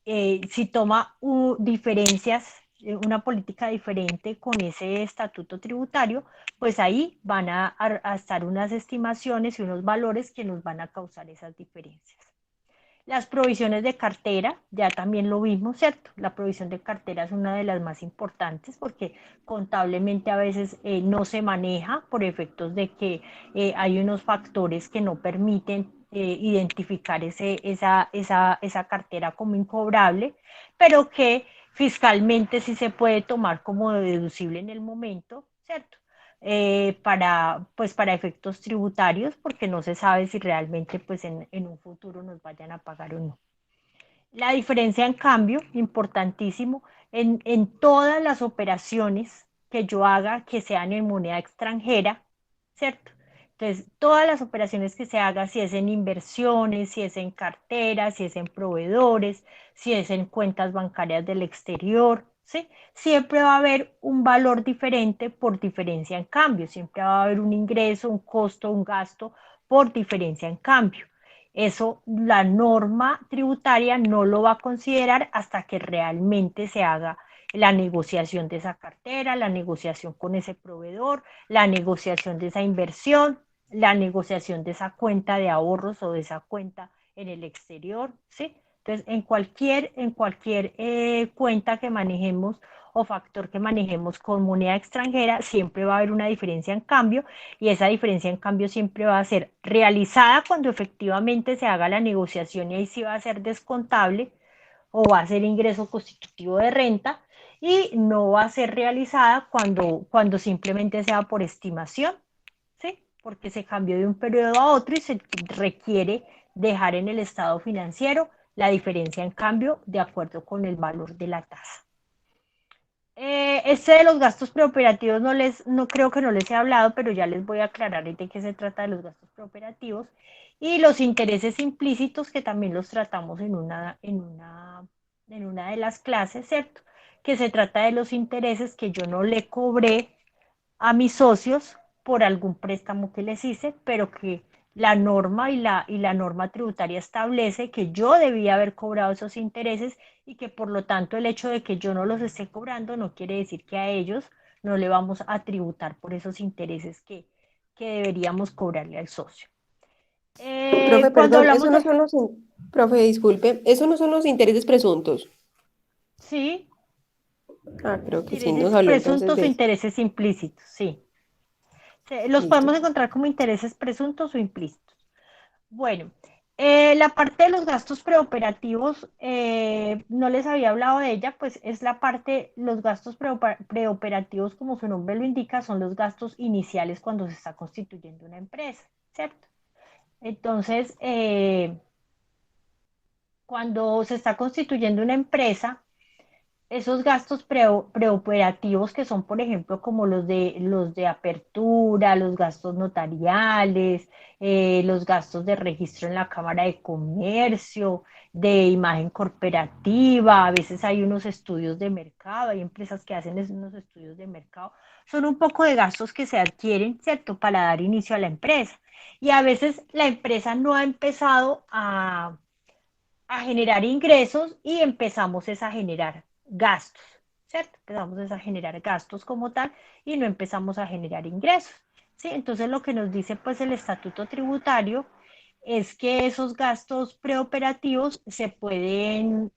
si toma diferencias, una política diferente con ese estatuto tributario, pues ahí van a estar unas estimaciones y unos valores que nos van a causar esas diferencias. Las provisiones de cartera, ya también lo vimos, ¿cierto? La provisión de cartera es una de las más importantes porque contablemente a veces no se maneja por efectos de que hay unos factores que no permiten identificar esa cartera como incobrable, pero que fiscalmente sí se puede tomar como deducible en el momento, ¿cierto? Para efectos tributarios, porque no se sabe si realmente pues en un futuro nos vayan a pagar o no. La diferencia en cambio, importantísimo, en todas las operaciones que yo haga que sean en moneda extranjera, ¿cierto? Entonces, todas las operaciones que se haga, si es en inversiones, si es en carteras, si es en proveedores, si es en cuentas bancarias del exterior, ¿sí? Siempre va a haber un valor diferente por diferencia en cambio, siempre va a haber un ingreso, un costo, un gasto por diferencia en cambio. Eso la norma tributaria no lo va a considerar hasta que realmente se haga la negociación de esa cartera, la negociación con ese proveedor, la negociación de esa inversión, la negociación de esa cuenta de ahorros o de esa cuenta en el exterior, ¿sí? Entonces, en cualquier cuenta que manejemos o factor que manejemos con moneda extranjera, siempre va a haber una diferencia en cambio y esa diferencia en cambio siempre va a ser realizada cuando efectivamente se haga la negociación y ahí sí va a ser descontable o va a ser ingreso constitutivo de renta y no va a ser realizada cuando simplemente sea por estimación, ¿sí? Porque se cambió de un periodo a otro y se requiere dejar en el estado financiero la diferencia en cambio de acuerdo con el valor de la tasa. De los gastos preoperativos no creo que no les he hablado, pero ya les voy a aclarar de qué se trata de los gastos preoperativos y los intereses implícitos que también los tratamos en una de las clases, ¿cierto? Que se trata de los intereses que yo no le cobré a mis socios por algún préstamo que les hice, pero que la norma y la norma tributaria establece que yo debía haber cobrado esos intereses y que por lo tanto el hecho de que yo no los esté cobrando no quiere decir que a ellos no le vamos a tributar por esos intereses que deberíamos cobrarle al socio. Profe, Cuando perdón, hablamos de... profe, disculpe, ¿eso no son los intereses presuntos? Sí, Ah, creo que sí, nos intereses habló entonces presuntos o de eso. intereses implícitos, sí. Los Listo. podemos encontrar como intereses presuntos o implícitos. Bueno, la parte de los gastos preoperativos, no les había hablado de ella, pues es la parte, los gastos preoperativos, como su nombre lo indica, son los gastos iniciales cuando se está constituyendo una empresa, ¿cierto? Entonces, cuando se está constituyendo una empresa, esos gastos preoperativos que son, por ejemplo, como los de apertura, los gastos notariales, los gastos de registro en la Cámara de Comercio, de imagen corporativa, a veces hay unos estudios de mercado, hay empresas que hacen unos estudios de mercado, son un poco de gastos que se adquieren, ¿cierto?, para dar inicio a la empresa. Y a veces la empresa no ha empezado a generar ingresos y empezamos es a generar gastos, ¿cierto? Empezamos es a generar gastos como tal y no empezamos a generar ingresos, ¿sí? Entonces lo que nos dice pues el estatuto tributario es que esos gastos preoperativos se pueden,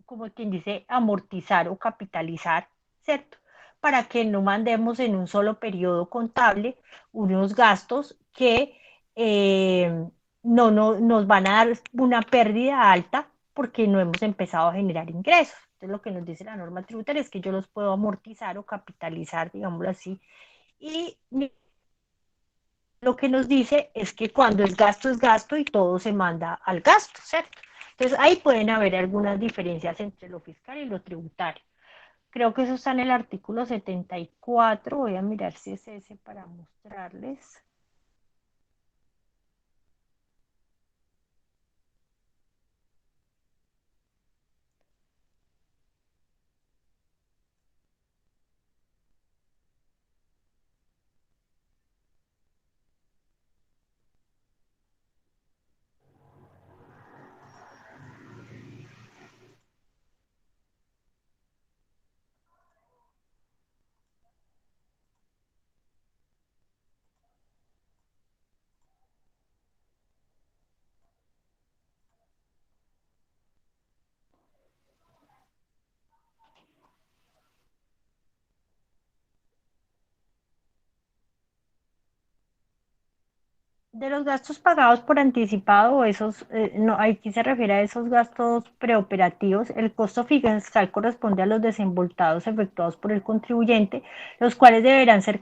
como quien dice, amortizar o capitalizar, ¿cierto? Para que no mandemos en un solo periodo contable unos gastos que no nos van a dar una pérdida alta porque no hemos empezado a generar ingresos. Entonces lo que nos dice la norma tributaria es que yo los puedo amortizar o capitalizar, digámoslo así, y lo que nos dice es que cuando es gasto y todo se manda al gasto, ¿cierto? Entonces ahí pueden haber algunas diferencias entre lo fiscal y lo tributario. Creo que eso está en el artículo 74. Voy a mirar si es ese para mostrarles. De los gastos pagados por anticipado, esos, no, aquí se refiere a esos gastos preoperativos, el costo fiscal corresponde a los desembolsados efectuados por el contribuyente, los cuales deberán ser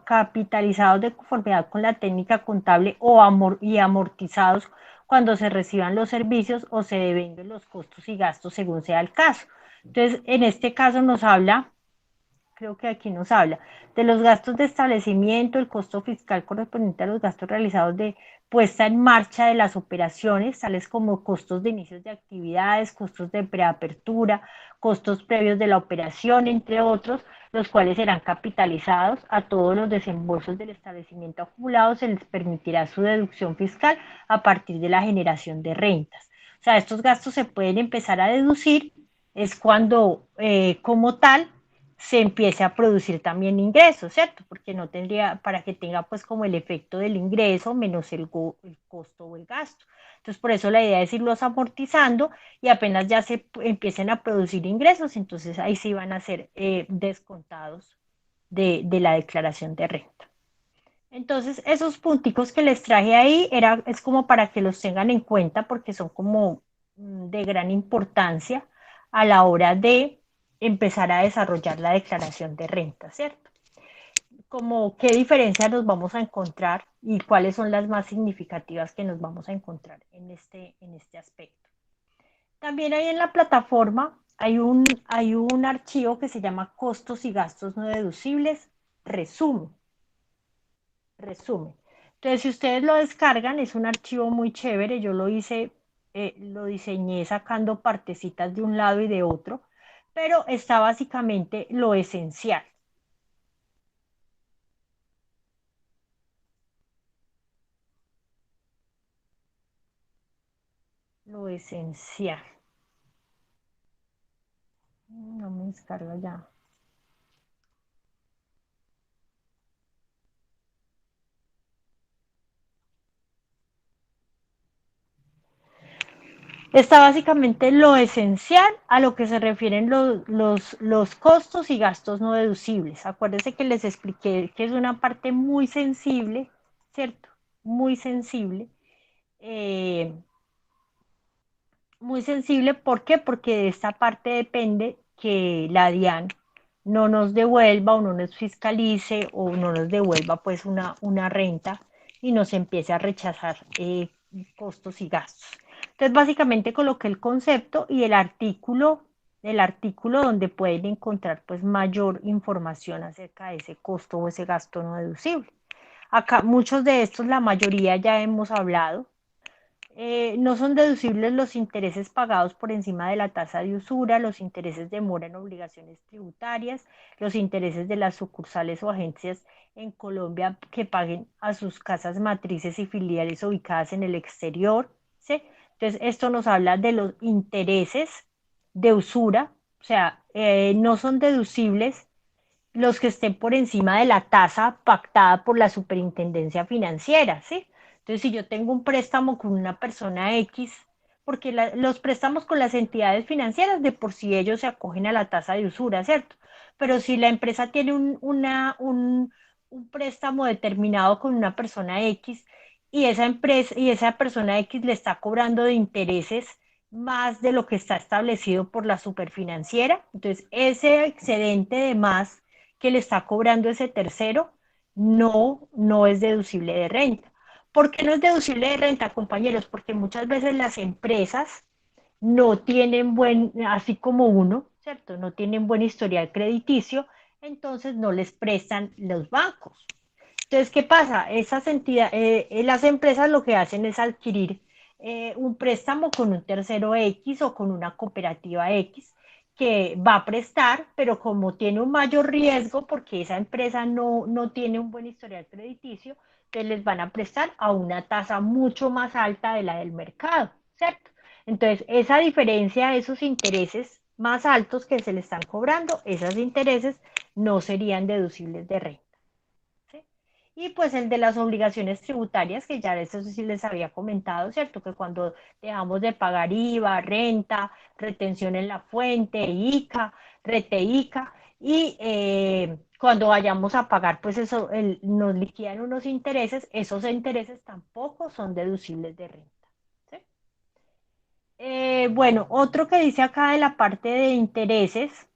capitalizados de conformidad con la técnica contable y amortizados cuando se reciban los servicios o se devenguen los costos y gastos según sea el caso. Entonces, en este caso nos habla, creo que aquí nos habla de los gastos de establecimiento, el costo fiscal correspondiente a los gastos realizados de puesta en marcha de las operaciones, tales como costos de inicios de actividades, costos de preapertura, costos previos de la operación, entre otros, los cuales serán capitalizados a todos los desembolsos del establecimiento acumulados, se les permitirá su deducción fiscal a partir de la generación de rentas. O sea, estos gastos se pueden empezar a deducir, es cuando como tal se empiece a producir también ingresos, ¿cierto? Porque no tendría, para que tenga pues como el efecto del ingreso menos el costo o el gasto. Entonces, por eso la idea es irlos amortizando y apenas ya se empiecen a producir ingresos, entonces ahí sí van a ser descontados de la declaración de renta. Entonces, esos punticos que les traje ahí es como para que los tengan en cuenta porque son como de gran importancia a la hora de empezar a desarrollar la declaración de renta, ¿cierto? Como qué diferencias nos vamos a encontrar y cuáles son las más significativas que nos vamos a encontrar en este aspecto. También ahí en la plataforma hay un archivo que se llama costos y gastos no deducibles, resumen. Entonces, si ustedes lo descargan, es un archivo muy chévere. Yo lo hice, lo diseñé sacando partecitas de un lado y de otro, pero está básicamente lo esencial. Lo esencial. No me descarga ya. Está básicamente lo esencial a lo que se refieren los costos y gastos no deducibles. Acuérdense que les expliqué que es una parte muy sensible, ¿cierto? Muy sensible. Muy sensible, ¿por qué? Porque de esta parte depende que la DIAN no nos devuelva o no nos fiscalice o no nos devuelva pues una renta y nos empiece a rechazar costos y gastos. Entonces básicamente coloqué el concepto y el artículo donde pueden encontrar pues mayor información acerca de ese costo o ese gasto no deducible. Acá muchos de estos, la mayoría ya hemos hablado. No son deducibles los intereses pagados por encima de la tasa de usura, los intereses de mora en obligaciones tributarias, los intereses de las sucursales o agencias en Colombia que paguen a sus casas matrices y filiales ubicadas en el exterior, ¿sí? Entonces, esto nos habla de los intereses de usura, o sea, no son deducibles los que estén por encima de la tasa pactada por la superintendencia financiera, ¿sí? Entonces, si yo tengo un préstamo con una persona X, porque los préstamos con las entidades financieras de por sí ellos se acogen a la tasa de usura, ¿cierto? Pero si la empresa tiene un préstamo determinado con una persona X y esa empresa y esa persona X le está cobrando de intereses más de lo que está establecido por la superfinanciera, entonces ese excedente de más que le está cobrando ese tercero no es deducible de renta. ¿Por qué no es deducible de renta, compañeros? Porque muchas veces las empresas no tienen así como uno, ¿cierto? No tienen buen historial crediticio, entonces no les prestan los bancos. Entonces, ¿qué pasa? Las empresas lo que hacen es adquirir un préstamo con un tercero X o con una cooperativa X que va a prestar, pero como tiene un mayor riesgo porque esa empresa no tiene un buen historial crediticio, entonces les van a prestar a una tasa mucho más alta de la del mercado, ¿cierto? Entonces, esa diferencia, esos intereses más altos que se le están cobrando, esos intereses no serían deducibles de renta. ¿Sí? Y pues el de las obligaciones tributarias, que ya eso sí les había comentado, ¿cierto? Que cuando dejamos de pagar IVA, renta, retención en la fuente, ICA, RETEICA, y cuando vayamos a pagar, pues eso nos liquidan unos intereses, esos intereses tampoco son deducibles de renta. ¿Sí? Bueno, otro que dice acá de la parte de intereses,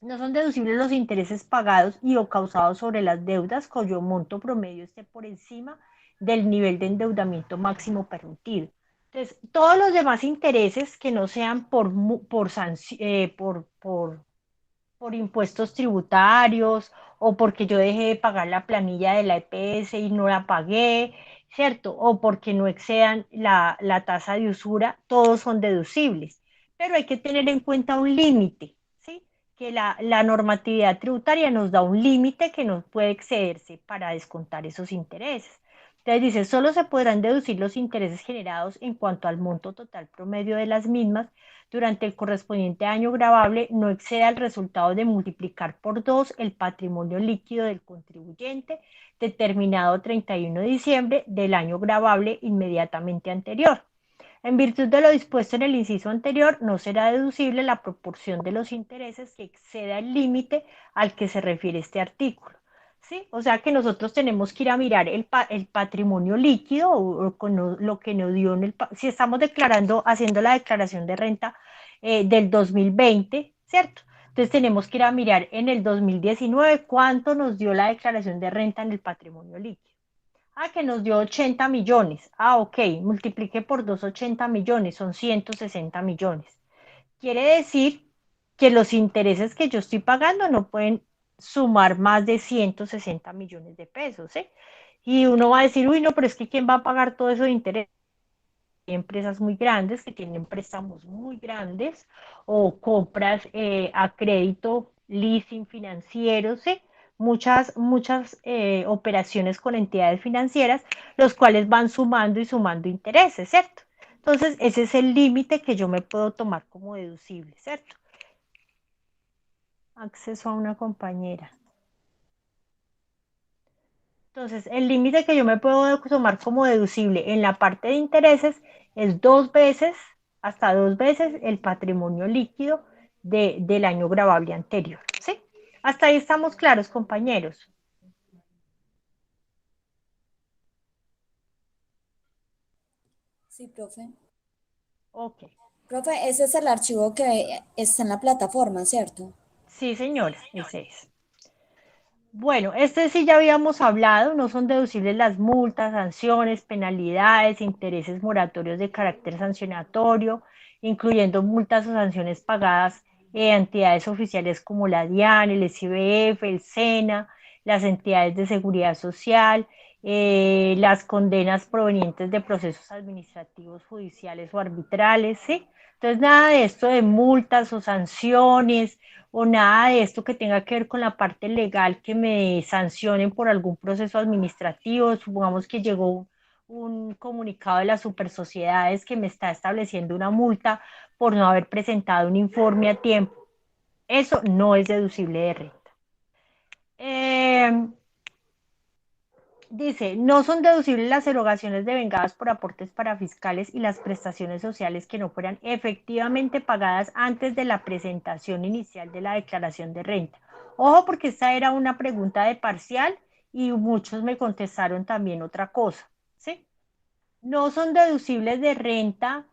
no son deducibles los intereses pagados y o causados sobre las deudas cuyo monto promedio esté por encima del nivel de endeudamiento máximo permitido. Entonces, todos los demás intereses que no sean por impuestos tributarios o porque yo dejé de pagar la planilla de la EPS y no la pagué, ¿cierto? O porque no excedan la tasa de usura, todos son deducibles. Pero hay que tener en cuenta un límite, ¿sí? Que la normatividad tributaria nos da un límite que no puede excederse para descontar esos intereses. Entonces dice, solo se podrán deducir los intereses generados en cuanto al monto total promedio de las mismas durante el correspondiente año gravable no exceda el resultado de multiplicar por 2 el patrimonio líquido del contribuyente determinado 31 de diciembre del año gravable inmediatamente anterior. En virtud de lo dispuesto en el inciso anterior, no será deducible la proporción de los intereses que exceda el límite al que se refiere este artículo. ¿Sí? O sea que nosotros tenemos que ir a mirar el patrimonio líquido o con lo que nos dio si estamos haciendo la declaración de renta del 2020, ¿cierto? Entonces tenemos que ir a mirar en el 2019 cuánto nos dio la declaración de renta en el patrimonio líquido. Ah, que nos dio 80 millones. Ah, ok, multiplique por 2 80 millones, son 160 millones. Quiere decir que los intereses que yo estoy pagando no pueden sumar más de 160 millones de pesos, ¿sí? Y uno va a decir, uy, no, pero es que ¿quién va a pagar todo eso de interés? Hay empresas muy grandes que tienen préstamos muy grandes o compras a crédito, leasing financiero, ¿sí? Muchas operaciones con entidades financieras, los cuales van sumando y sumando intereses, ¿cierto? Entonces, ese es el límite que yo me puedo tomar como deducible, ¿cierto? Acceso a una compañera. Entonces, el límite que yo me puedo tomar como deducible en la parte de intereses es hasta dos veces el patrimonio líquido del año gravable anterior, ¿sí? Hasta ahí estamos claros, compañeros. Sí, profe. Ok. Profe, ese es el archivo que está en la plataforma, ¿cierto? Sí, señora, ese es. Bueno, este sí ya habíamos hablado, no son deducibles las multas, sanciones, penalidades, intereses moratorios de carácter sancionatorio, incluyendo multas o sanciones pagadas a entidades oficiales como la DIAN, el SIBF, el SENA, las entidades de seguridad social, las condenas provenientes de procesos administrativos, judiciales o arbitrales, ¿sí? Entonces, nada de esto de multas o sanciones o nada de esto que tenga que ver con la parte legal que me sancionen por algún proceso administrativo. Supongamos que llegó un comunicado de las supersociedades que me está estableciendo una multa por no haber presentado un informe a tiempo. Eso no es deducible de renta. Dice, no son deducibles las erogaciones devengadas por aportes para fiscales y las prestaciones sociales que no fueran efectivamente pagadas antes de la presentación inicial de la declaración de renta. Ojo, porque esta era una pregunta de parcial y muchos me contestaron también otra cosa, ¿sí? No son deducibles de renta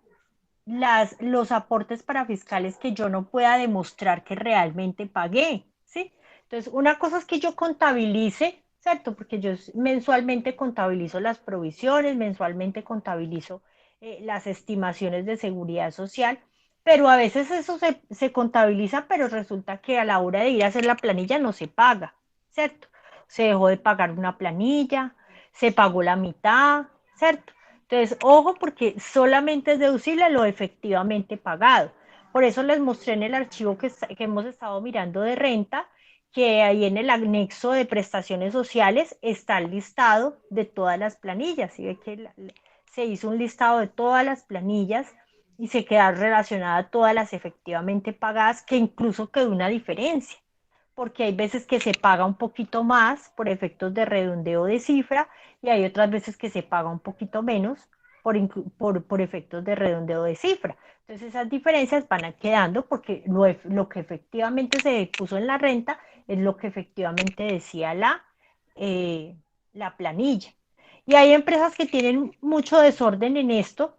los aportes para fiscales que yo no pueda demostrar que realmente pagué, ¿sí? Entonces, una cosa es que yo contabilice, ¿cierto? Porque yo mensualmente contabilizo las provisiones, mensualmente contabilizo las estimaciones de seguridad social, pero a veces eso se contabiliza, pero resulta que a la hora de ir a hacer la planilla no se paga, ¿cierto? Se dejó de pagar una planilla, se pagó la mitad, ¿cierto? Entonces, ojo, porque solamente es deducible lo efectivamente pagado. Por eso les mostré en el archivo que hemos estado mirando de renta, que ahí en el anexo de prestaciones sociales está el listado de todas las planillas. ¿Sí ve que se hizo un listado de todas las planillas y se quedaron relacionadas todas las efectivamente pagadas, que incluso quedó una diferencia? Porque hay veces que se paga un poquito más por efectos de redondeo de cifra y hay otras veces que se paga un poquito menos por efectos de redondeo de cifra. Entonces esas diferencias van quedando porque lo que efectivamente se puso en la renta es lo que efectivamente decía la planilla. Y hay empresas que tienen mucho desorden en esto.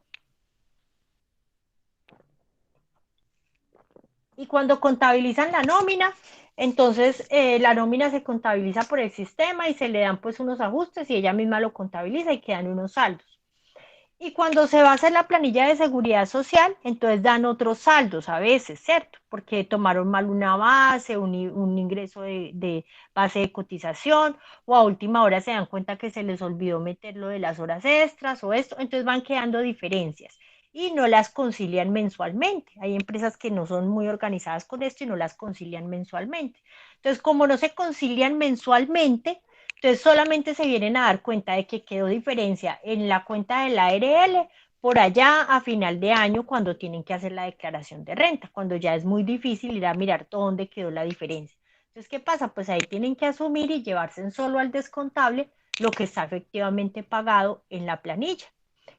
Y cuando contabilizan la nómina, entonces la nómina se contabiliza por el sistema y se le dan pues unos ajustes y ella misma lo contabiliza y quedan unos saldos. Y cuando se va a hacer la planilla de seguridad social, entonces dan otros saldos a veces, ¿cierto? Porque tomaron mal una base, un ingreso de base de cotización, o a última hora se dan cuenta que se les olvidó meter lo de las horas extras o esto, entonces van quedando diferencias y no las concilian mensualmente. Hay empresas que no son muy organizadas con esto y no las concilian mensualmente. Entonces, como no se concilian mensualmente, entonces solamente se vienen a dar cuenta de que quedó diferencia en la cuenta de la ARL por allá a final de año cuando tienen que hacer la declaración de renta, cuando ya es muy difícil ir a mirar dónde quedó la diferencia. Entonces, ¿qué pasa? Pues ahí tienen que asumir y llevarse en solo al descontable lo que está efectivamente pagado en la planilla.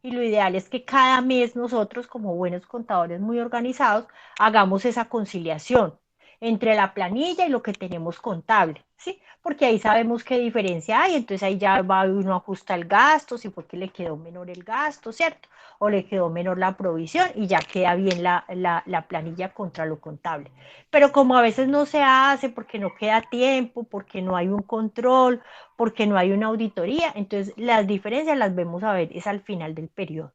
Y lo ideal es que cada mes nosotros, como buenos contadores muy organizados, hagamos esa conciliación entre la planilla y lo que tenemos contable, ¿sí? Porque ahí sabemos qué diferencia hay, entonces ahí ya va uno a ajustar el gasto, si fue que le quedó menor el gasto, ¿cierto? O le quedó menor la provisión y ya queda bien la planilla contra lo contable. Pero como a veces no se hace porque no queda tiempo, porque no hay un control, porque no hay una auditoría, entonces las diferencias las vemos a ver, es al final del periodo.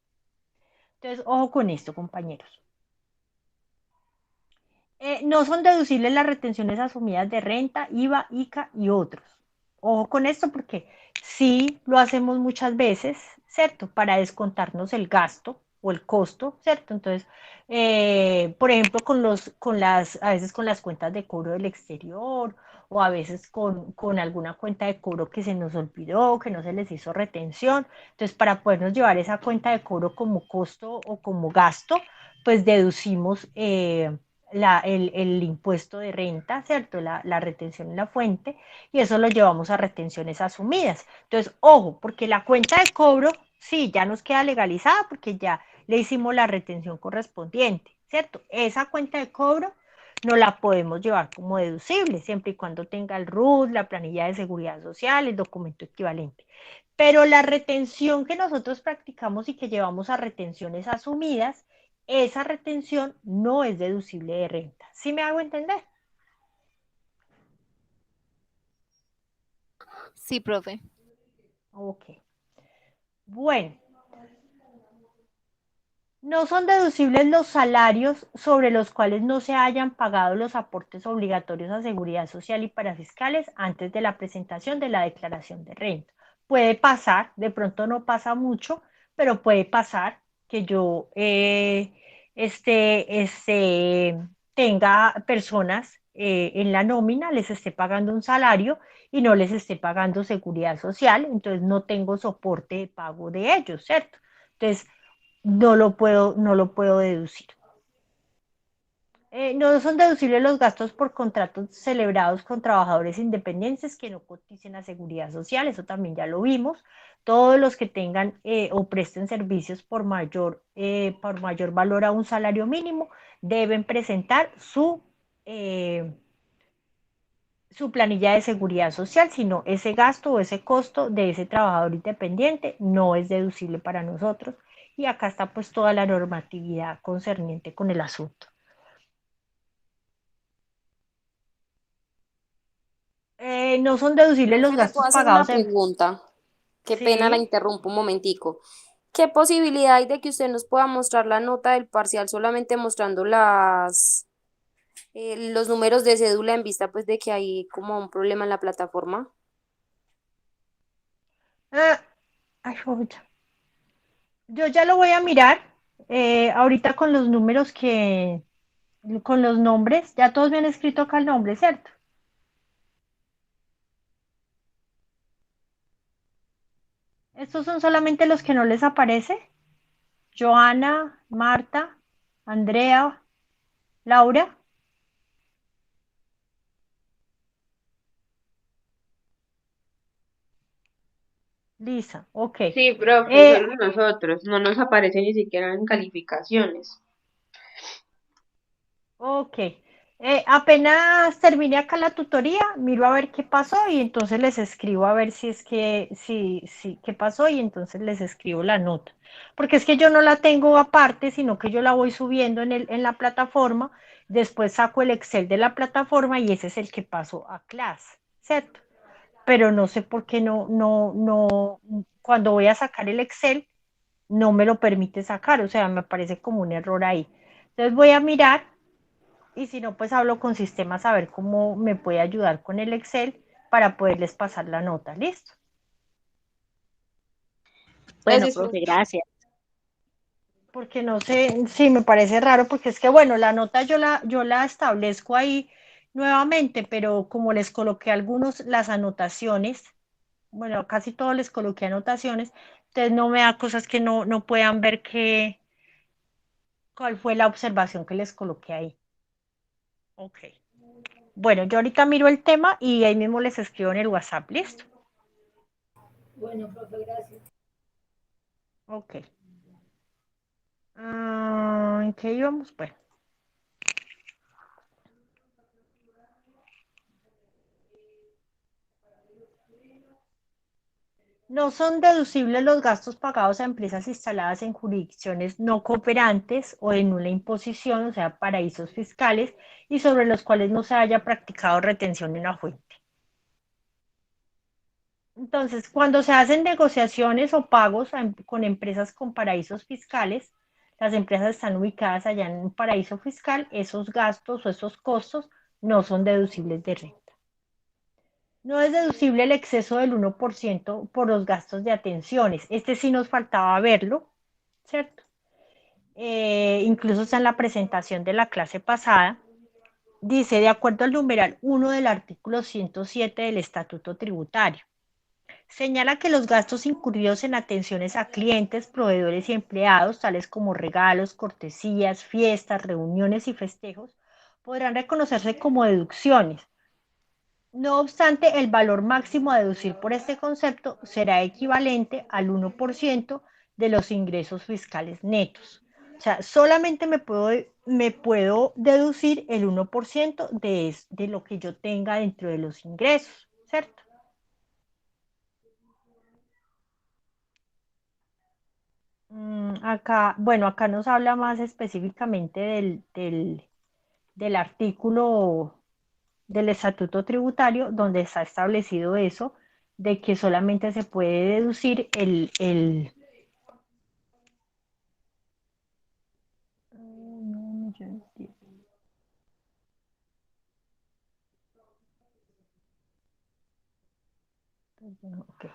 Entonces, ojo con esto, compañeros. No son deducibles las retenciones asumidas de renta, IVA, ICA y otros. Ojo con esto porque sí lo hacemos muchas veces, ¿cierto? Para descontarnos el gasto o el costo, ¿cierto? Entonces, por ejemplo, a veces con las cuentas de cobro del exterior o a veces con alguna cuenta de cobro que se nos olvidó, que no se les hizo retención. Entonces, para podernos llevar esa cuenta de cobro como costo o como gasto, pues deducimos el impuesto de renta, ¿cierto? La retención en la fuente, y eso lo llevamos a retenciones asumidas. Entonces, ojo, porque la cuenta de cobro, sí, ya nos queda legalizada porque ya le hicimos la retención correspondiente, ¿cierto? Esa cuenta de cobro no la podemos llevar como deducible, siempre y cuando tenga el RUT, la planilla de seguridad social, el documento equivalente. Pero la retención que nosotros practicamos y que llevamos a retenciones asumidas, esa retención no es deducible de renta. ¿Sí me hago entender? Sí, profe. Ok. Bueno, no son deducibles los salarios sobre los cuales no se hayan pagado los aportes obligatorios a seguridad social y para fiscales antes de la presentación de la declaración de renta. Puede pasar, de pronto no pasa mucho, pero puede pasar que yo tenga personas en la nómina les esté pagando un salario y no les esté pagando seguridad social, entonces no tengo soporte de pago de ellos, ¿cierto? Entonces no lo puedo deducir. No son deducibles los gastos por contratos celebrados con trabajadores independientes que no coticen a seguridad social, eso también ya lo vimos. Todos los que tengan o presten servicios por mayor valor a un salario mínimo deben presentar su planilla de seguridad social, sino ese gasto o ese costo de ese trabajador independiente no es deducible para nosotros. Y acá está pues toda la normatividad concerniente con el asunto. No son deducibles los Profe, le gastos puedo hacer una pagados en... pregunta. Qué pena, la Sí. interrumpo un momentico. ¿Qué posibilidad hay de que usted nos pueda mostrar la nota del parcial solamente mostrando los números de cédula en vista pues de que hay como un problema en la plataforma? Ah, ay, joder. Yo ya lo voy a mirar. Ahorita con los números con los nombres, ya todos me han escrito acá el nombre, ¿cierto? Estos son solamente los que no les aparece. Joana, Marta, Andrea, Laura, Lisa. Ok. Sí, profe, solo nosotros, no nos aparece ni siquiera en calificaciones. Ok. Apenas termine acá la tutoría, miro a ver qué pasó y entonces les escribo a ver si es que, sí, qué pasó y entonces les escribo la nota. Porque es que yo no la tengo aparte, sino que yo la voy subiendo en la plataforma, después saco el Excel de la plataforma y ese es el que paso a clase, ¿cierto? Pero no sé por qué cuando voy a sacar el Excel, no me lo permite sacar, o sea, me parece como un error ahí. Entonces voy a mirar y si no, pues hablo con sistemas a ver cómo me puede ayudar con el Excel para poderles pasar la nota. ¿Listo? Bueno, Gracias, profe, profe. gracias. Porque no sé, sí, me parece raro porque es que, bueno, la nota yo la establezco ahí nuevamente, pero como les coloqué algunos las anotaciones, bueno, casi todos les coloqué anotaciones, entonces no me da cosas que no puedan ver cuál fue la observación que les coloqué ahí. Ok. Bueno, yo ahorita miro el tema y ahí mismo les escribo en el WhatsApp. ¿Listo? Ok. ¿En qué íbamos? Bueno, no son deducibles los gastos pagados a empresas instaladas en jurisdicciones no cooperantes o en una imposición, o sea, paraísos fiscales, y sobre los cuales no se haya practicado retención de una fuente. Entonces, cuando se hacen negociaciones o pagos con empresas con paraísos fiscales, las empresas están ubicadas allá en un paraíso fiscal, esos gastos o esos costos no son deducibles de renta. No es deducible el exceso del 1% por los gastos de atenciones. Este sí nos faltaba verlo, ¿cierto? Incluso está en la presentación de la clase pasada. Dice, de acuerdo al numeral 1 del artículo 107 del Estatuto Tributario, señala que los gastos incurridos en atenciones a clientes, proveedores y empleados, tales como regalos, cortesías, fiestas, reuniones y festejos, podrán reconocerse como deducciones. No obstante, el valor máximo a deducir por este concepto será equivalente al 1% de los ingresos fiscales netos. O sea, solamente me puedo deducir el 1% de lo que yo tenga dentro de los ingresos, ¿cierto? Acá, bueno, acá nos habla más específicamente del artículo del Estatuto Tributario, donde está establecido eso, de que solamente se puede deducir ok.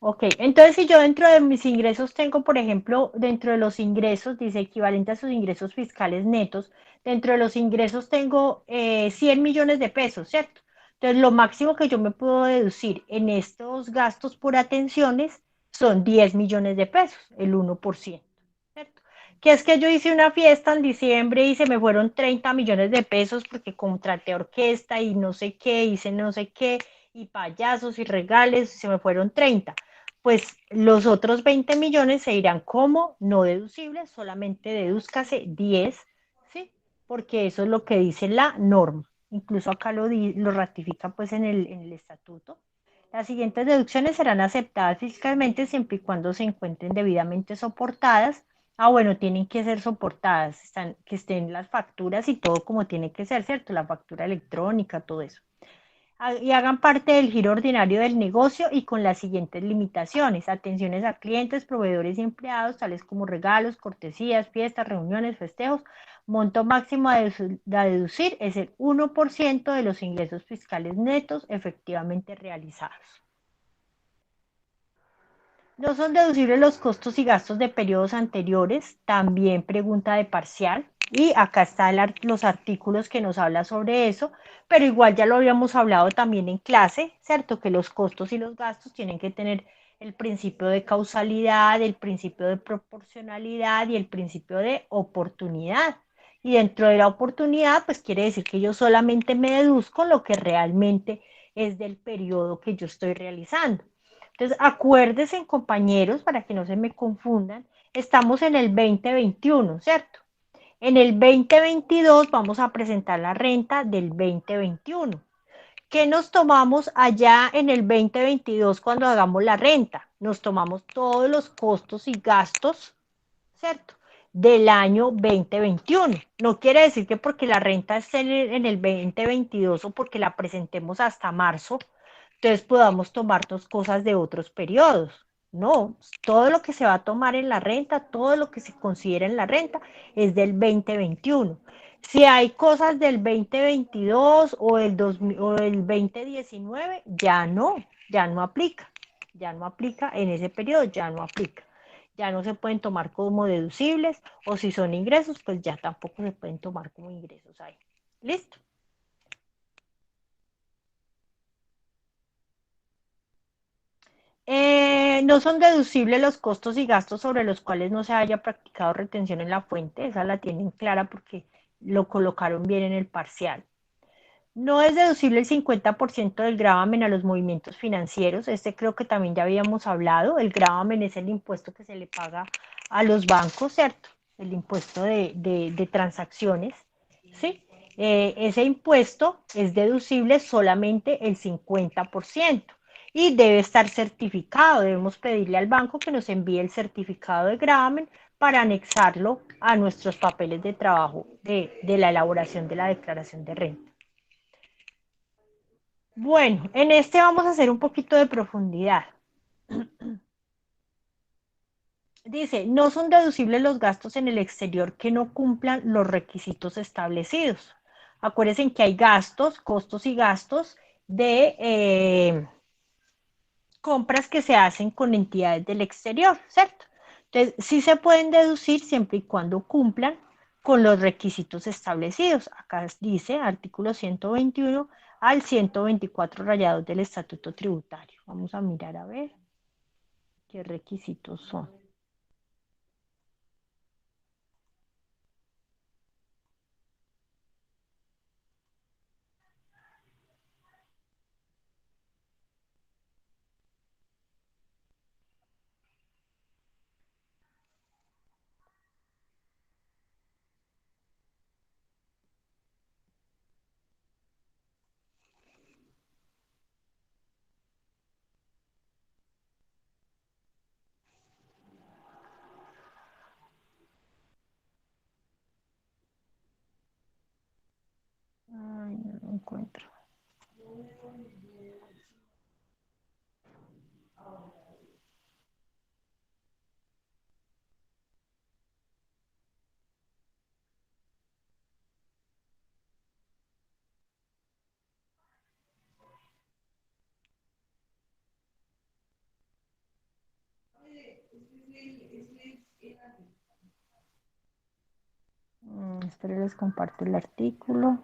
Ok, entonces si yo dentro de mis ingresos tengo, por ejemplo, dentro de los ingresos, dice equivalente a sus ingresos fiscales netos, dentro de los ingresos tengo 100 millones de pesos, ¿cierto? Entonces lo máximo que yo me puedo deducir en estos gastos por atenciones son 10 millones de pesos, el 1%, ¿cierto? Que es que yo hice una fiesta en diciembre y se me fueron 30 millones de pesos porque contraté orquesta y no sé qué, hice no sé qué, y payasos y regales, se me fueron 30, pues los otros 20 millones se irán como no deducibles, solamente dedúzcase 10, ¿sí? Porque eso es lo que dice la norma. Incluso acá lo ratifica pues en el estatuto. Las siguientes deducciones serán aceptadas fiscalmente siempre y cuando se encuentren debidamente soportadas. Ah, bueno, tienen que ser soportadas, que estén las facturas y todo como tiene que ser, ¿cierto? La factura electrónica, todo eso y hagan parte del giro ordinario del negocio y con las siguientes limitaciones: atenciones a clientes, proveedores y empleados, tales como regalos, cortesías, fiestas, reuniones, festejos. Monto máximo a deducir es el 1% de los ingresos fiscales netos efectivamente realizados. No son deducibles los costos y gastos de periodos anteriores, también pregunta de parcial. Y acá están los artículos que nos habla sobre eso, pero igual ya lo habíamos hablado también en clase, ¿cierto? Que los costos y los gastos tienen que tener el principio de causalidad, el principio de proporcionalidad y el principio de oportunidad. Y dentro de la oportunidad, pues quiere decir que yo solamente me deduzco lo que realmente es del periodo que yo estoy realizando. Entonces, acuérdense, compañeros, para que no se me confundan, estamos en el 2021, ¿cierto? En el 2022 vamos a presentar la renta del 2021. ¿Qué nos tomamos allá en el 2022 cuando hagamos la renta? Nos tomamos todos los costos y gastos, ¿cierto? Del año 2021. No quiere decir que porque la renta esté en el 2022 o porque la presentemos hasta marzo, entonces podamos tomarnos cosas de otros periodos. No, todo lo que se va a tomar en la renta, todo lo que se considera en la renta es del 2021. Si hay cosas del 2022 o o del 2019, ya no aplica. Ya no aplica en ese periodo, ya no aplica. Ya no se pueden tomar como deducibles o si son ingresos, pues ya tampoco se pueden tomar como ingresos ahí. ¿Listo? No son deducibles los costos y gastos sobre los cuales no se haya practicado retención en la fuente. Esa la tienen clara porque lo colocaron bien en el parcial. No es deducible el 50% del gravamen a los movimientos financieros. Este creo que también ya habíamos hablado. El gravamen es el impuesto que se le paga a los bancos, ¿cierto? El impuesto de transacciones, ¿sí? Ese impuesto es deducible solamente el 50% y debe estar certificado. Debemos pedirle al banco que nos envíe el certificado de gravamen para anexarlo a nuestros papeles de trabajo de la elaboración de la declaración de renta. Bueno, en este vamos a hacer un poquito de profundidad. Dice, no son deducibles los gastos en el exterior que no cumplan los requisitos establecidos. Acuérdense que hay gastos, costos y gastos de compras que se hacen con entidades del exterior, ¿cierto? Entonces, sí se pueden deducir siempre y cuando cumplan con los requisitos establecidos. Acá dice artículo 121 al 124 rayados del Estatuto Tributario. Vamos a mirar a ver qué requisitos son. Ay, no lo encuentro. Espero les comparto el artículo.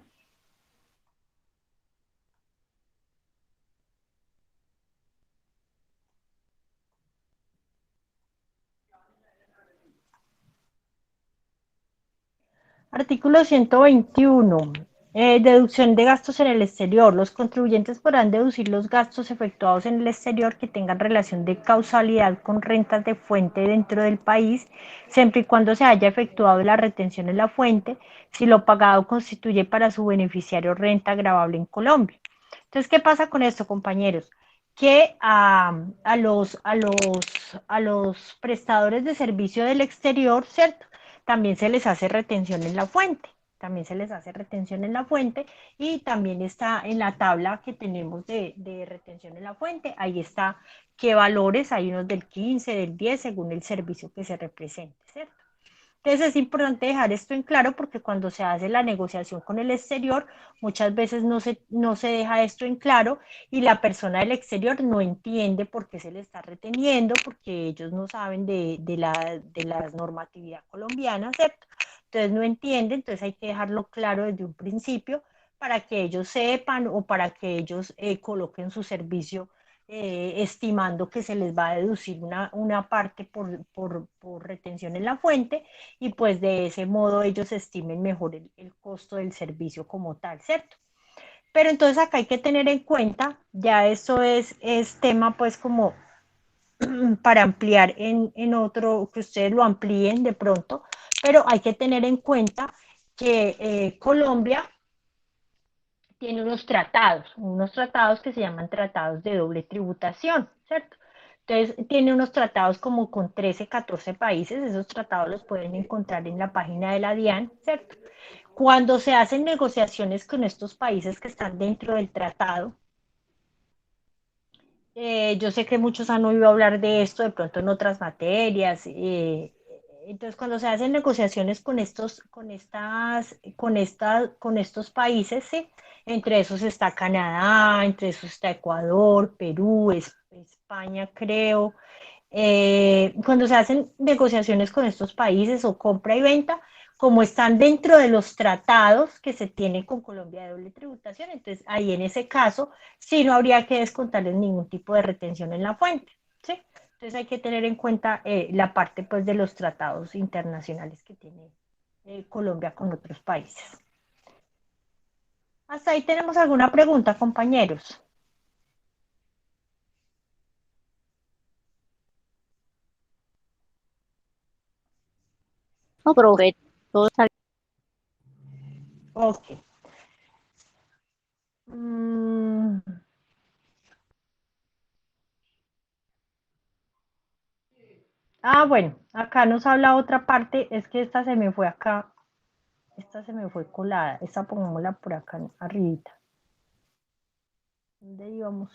Artículo 121. Deducción de gastos en el exterior. Los contribuyentes podrán deducir los gastos efectuados en el exterior que tengan relación de causalidad con rentas de fuente dentro del país, siempre y cuando se haya efectuado la retención en la fuente, si lo pagado constituye para su beneficiario renta gravable en Colombia. Entonces, ¿qué pasa con esto, compañeros? Que a los prestadores de servicio del exterior, ¿cierto? También se les hace retención en la fuente, también se les hace retención en la fuente y también está en la tabla que tenemos de retención en la fuente, ahí está qué valores, hay unos del 15, del 10, según el servicio que se represente, ¿cierto? Entonces es importante dejar esto en claro porque cuando se hace la negociación con el exterior, muchas veces no se deja esto en claro y la persona del exterior no entiende por qué se le está reteniendo, porque ellos no saben de la normatividad colombiana, ¿cierto? Entonces no entiende, entonces hay que dejarlo claro desde un principio para que ellos sepan o para que ellos coloquen su servicio estimando que se les va a deducir una parte por retención en la fuente y pues de ese modo ellos estimen mejor el costo del servicio como tal, ¿cierto? Pero entonces acá hay que tener en cuenta, ya eso es tema pues como para ampliar en otro, que ustedes lo amplíen de pronto, pero hay que tener en cuenta que Colombia tiene unos tratados que se llaman tratados de doble tributación, ¿cierto? Entonces, tiene unos tratados como con 13, 14 países, esos tratados los pueden encontrar en la página de la DIAN, ¿cierto? Cuando se hacen negociaciones con estos países que están dentro del tratado, yo sé que muchos han oído hablar de esto de pronto en otras materias. Entonces, cuando se hacen negociaciones con estos países, ¿sí? Entre esos está Canadá, entre esos está Ecuador, Perú, España, creo. Cuando se hacen negociaciones con estos países o compra y venta, como están dentro de los tratados que se tienen con Colombia de doble tributación, entonces ahí en ese caso sí no habría que descontarles ningún tipo de retención en la fuente, ¿sí? Entonces hay que tener en cuenta la parte pues de los tratados internacionales que tiene Colombia con otros países. Hasta ahí tenemos alguna pregunta, compañeros. No, profe, todo está Ok. Mm, bueno, acá nos habla otra parte, es que esta se me fue acá, esta se me fue colada, esta pongámosla por acá arribita. ¿Dónde íbamos?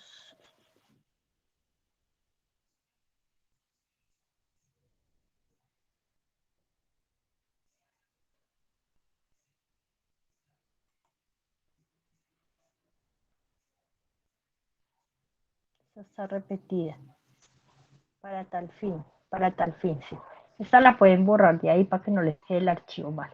Esta está repetida. Para tal fin, sí. Esta la pueden borrar de ahí para que no les quede el archivo mal.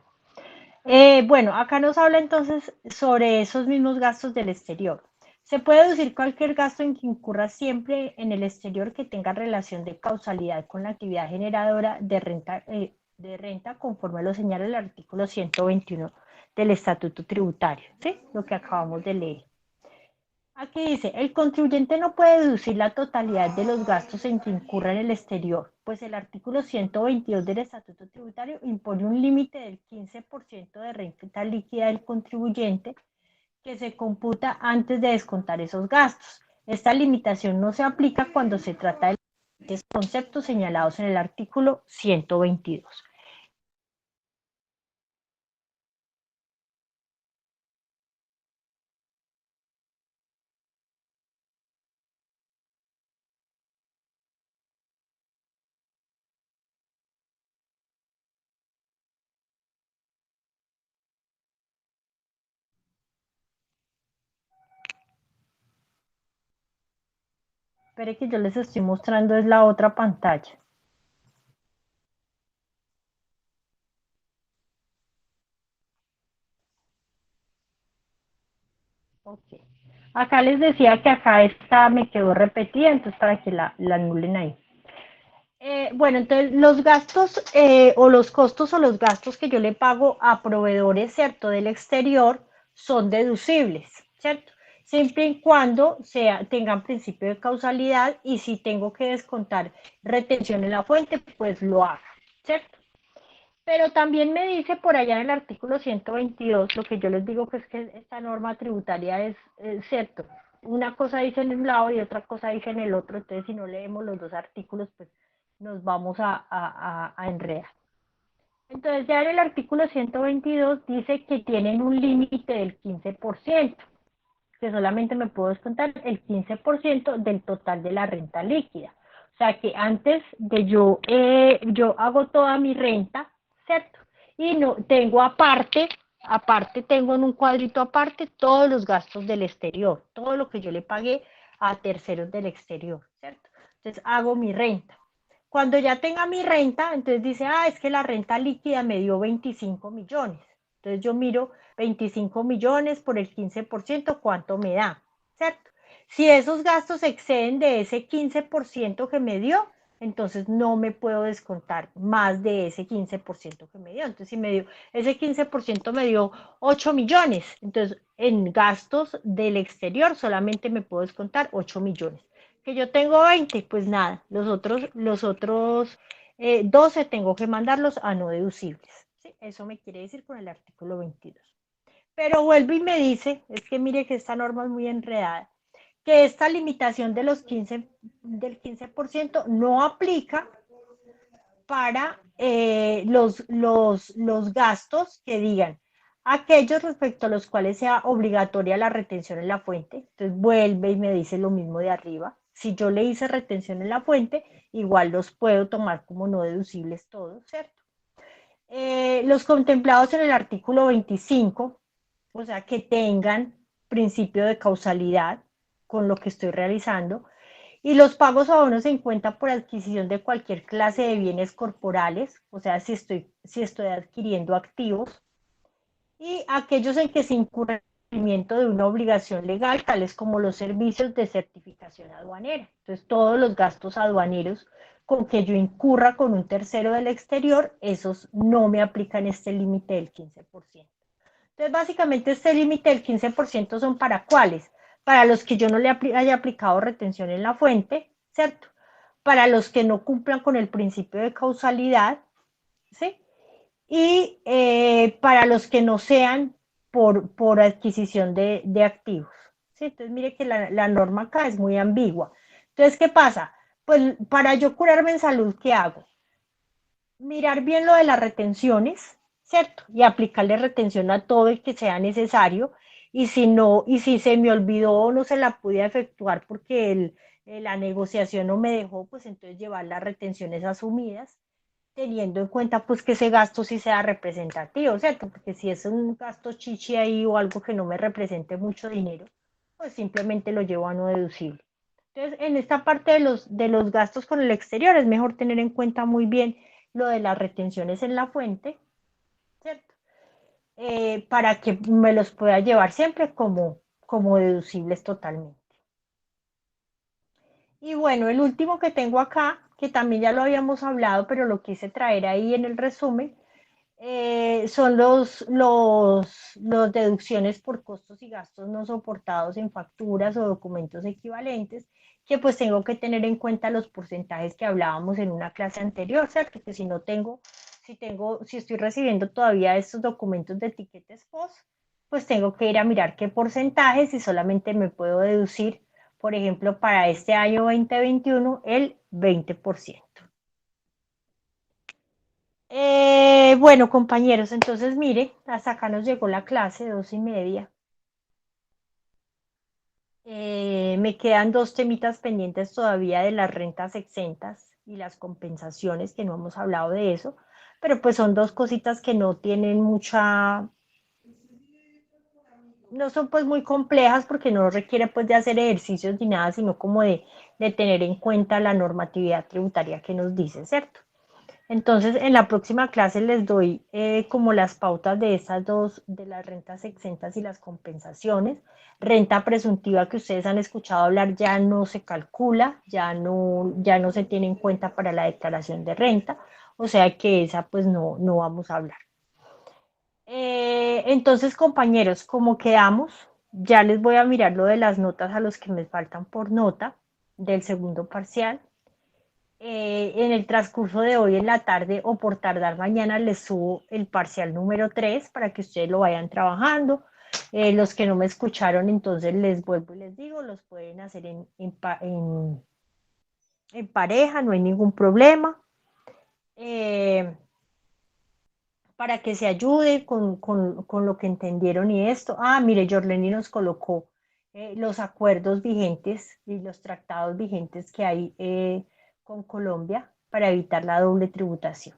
Bueno, acá nos habla entonces sobre esos mismos gastos del exterior. Se puede deducir cualquier gasto en que incurra siempre en el exterior que tenga relación de causalidad con la actividad generadora de renta conforme lo señala el artículo 121 del Estatuto Tributario, ¿sí? Lo que acabamos de leer. Aquí dice, el contribuyente no puede deducir la totalidad de los gastos en que incurra en el exterior, pues el artículo 122 del Estatuto Tributario impone un límite del 15% de renta líquida del contribuyente que se computa antes de descontar esos gastos. Esta limitación no se aplica cuando se trata de los conceptos señalados en el artículo 122. Espere que yo les estoy mostrando es la otra pantalla. Acá les decía que acá esta me quedó repetida, entonces para que la anulen ahí. Bueno, entonces los gastos o los costos o los gastos que yo le pago a proveedores, ¿cierto? Del exterior son deducibles, ¿cierto? Siempre y cuando tengan principio de causalidad y si tengo que descontar retención en la fuente, pues lo hago, ¿cierto? Pero también me dice por allá en el artículo 122, lo que yo les digo que es que esta norma tributaria es cierto. Una cosa dice en un lado y otra cosa dice en el otro, entonces si no leemos los dos artículos, pues nos vamos a enredar. Entonces ya en el artículo 122 dice que tienen un límite del 15%, que solamente me puedo descontar el 15% del total de la renta líquida. O sea que antes de yo hago toda mi renta, ¿cierto? Y no tengo aparte tengo en un cuadrito aparte todos los gastos del exterior, todo lo que yo le pagué a terceros del exterior, ¿cierto? Entonces hago mi renta. Cuando ya tenga mi renta, entonces dice, es que la renta líquida me dio 25 millones. Entonces yo miro 25 millones por el 15%, ¿cuánto me da? ¿Cierto? Si esos gastos exceden de ese 15% que me dio, entonces no me puedo descontar más de ese 15% que me dio. Entonces, si me dio, ese 15% me dio 8 millones. Entonces, en gastos del exterior solamente me puedo descontar 8 millones. Que yo tengo 20, pues nada, los otros 12 tengo que mandarlos a no deducibles. ¿Sí? Eso me quiere decir con el artículo 22. Pero vuelve y me dice, es que mire que esta norma es muy enredada, que esta limitación de del 15% no aplica para los gastos que digan aquellos respecto a los cuales sea obligatoria la retención en la fuente. Entonces vuelve y me dice lo mismo de arriba. Si yo le hice retención en la fuente, igual los puedo tomar como no deducibles todos, ¿cierto? Los contemplados en el artículo 25, o sea, que tengan principio de causalidad con lo que estoy realizando, y los pagos a bonos en cuenta por adquisición de cualquier clase de bienes corporales, o sea, si estoy adquiriendo activos, y aquellos en que se incurre el cumplimiento de una obligación legal, tales como los servicios de certificación aduanera. Entonces, todos los gastos aduaneros con que yo incurra con un tercero del exterior, esos no me aplican este límite del 15%. Entonces, básicamente este límite del 15% son para cuáles? Para los que yo no le haya aplicado retención en la fuente, ¿cierto? Para los que no cumplan con el principio de causalidad, ¿sí? Y para los que no sean por adquisición de activos, ¿sí? Entonces, mire que la norma acá es muy ambigua. Entonces, ¿qué pasa? Pues para yo curarme en salud, ¿qué hago? Mirar bien lo de las retenciones, ¿cierto? Y aplicarle retención a todo el que sea necesario. Y si se me olvidó o no se la pude efectuar porque la negociación no me dejó, pues entonces llevar las retenciones asumidas, teniendo en cuenta pues que ese gasto sí sea representativo, ¿cierto? Porque si es un gasto chichi ahí o algo que no me represente mucho dinero, pues simplemente lo llevo a no deducible. Entonces, en esta parte de los gastos con el exterior es mejor tener en cuenta muy bien lo de las retenciones en la fuente, ¿cierto? Para que me los pueda llevar siempre como deducibles totalmente. Y bueno, el último que tengo acá, que también ya lo habíamos hablado, pero lo quise traer ahí en el resumen, son los deducciones por costos y gastos no soportados en facturas o documentos equivalentes, que pues tengo que tener en cuenta los porcentajes que hablábamos en una clase anterior, ¿cierto? Que si estoy recibiendo todavía estos documentos de etiquetes POS, pues tengo que ir a mirar qué porcentajes y solamente me puedo deducir, por ejemplo, para este año 2021, el 20%. Bueno, compañeros, entonces mire, hasta acá nos llegó la clase, 2:30. Me quedan dos temitas pendientes todavía de las rentas exentas y las compensaciones, que no hemos hablado de eso, pero pues son dos cositas que no tienen no son pues muy complejas porque no requiere pues de hacer ejercicios ni nada, sino como de tener en cuenta la normatividad tributaria que nos dice, ¿cierto? Entonces, en la próxima clase les doy como las pautas de esas dos, de las rentas exentas y las compensaciones. Renta presuntiva que ustedes han escuchado hablar ya no se calcula, ya no se tiene en cuenta para la declaración de renta, o sea que esa pues no vamos a hablar. Entonces, compañeros, como quedamos, ya les voy a mirar lo de las notas a los que me faltan por nota del segundo parcial. En el transcurso de hoy en la tarde o por tardar mañana les subo el parcial número 3 para que ustedes lo vayan trabajando. Los que no me escucharon, entonces les vuelvo y les digo, los pueden hacer en pareja, no hay ningún problema. Para que se ayude con lo que entendieron y esto. Ah, mire, Jorleni nos colocó los acuerdos vigentes y los tratados vigentes que hay con Colombia para evitar la doble tributación.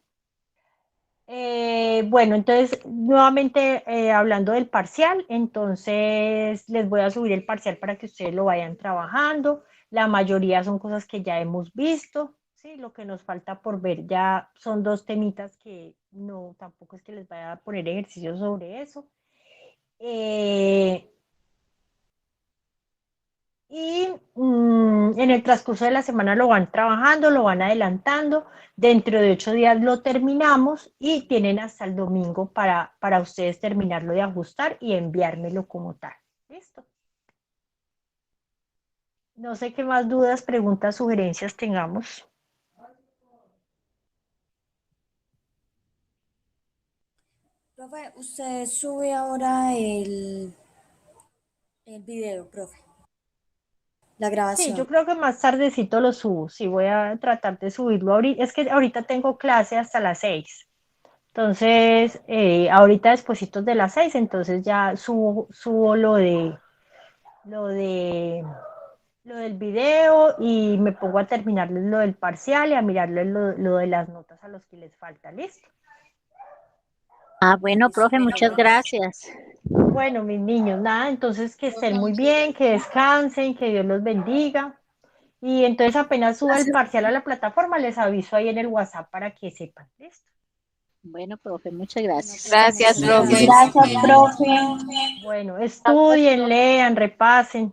Bueno, entonces, nuevamente hablando del parcial, entonces les voy a subir el parcial para que ustedes lo vayan trabajando. La mayoría son cosas que ya hemos visto, ¿sí? Lo que nos falta por ver ya son dos temitas que no, tampoco es que les vaya a poner ejercicios sobre eso. En el transcurso de la semana lo van trabajando, lo van adelantando. Dentro de 8 días lo terminamos y tienen hasta el domingo para ustedes terminarlo de ajustar y enviármelo como tal. ¿Listo? No sé qué más dudas, preguntas, sugerencias tengamos. Profe, usted sube ahora el video, profe, la Sí, grabación. yo creo que más tardecito lo subo. Sí, voy a tratar de subirlo ahorita. Es que ahorita tengo clase hasta las 6. Entonces, ahorita despuesitos de las 6, entonces ya subo lo del video y me pongo a terminarles lo del parcial y a mirarles lo de las notas a los que les falta. ¿Listo? Ah, bueno, Listo, profe, muchas gracias. Bueno, mis niños, nada, entonces que estén muy bien, que descansen, que Dios los bendiga. Y entonces apenas suba el parcial a la plataforma, les aviso ahí en el WhatsApp para que sepan. ¿Listo? Bueno, profe, muchas gracias. Gracias, profe. Bueno, estudien, lean, repasen.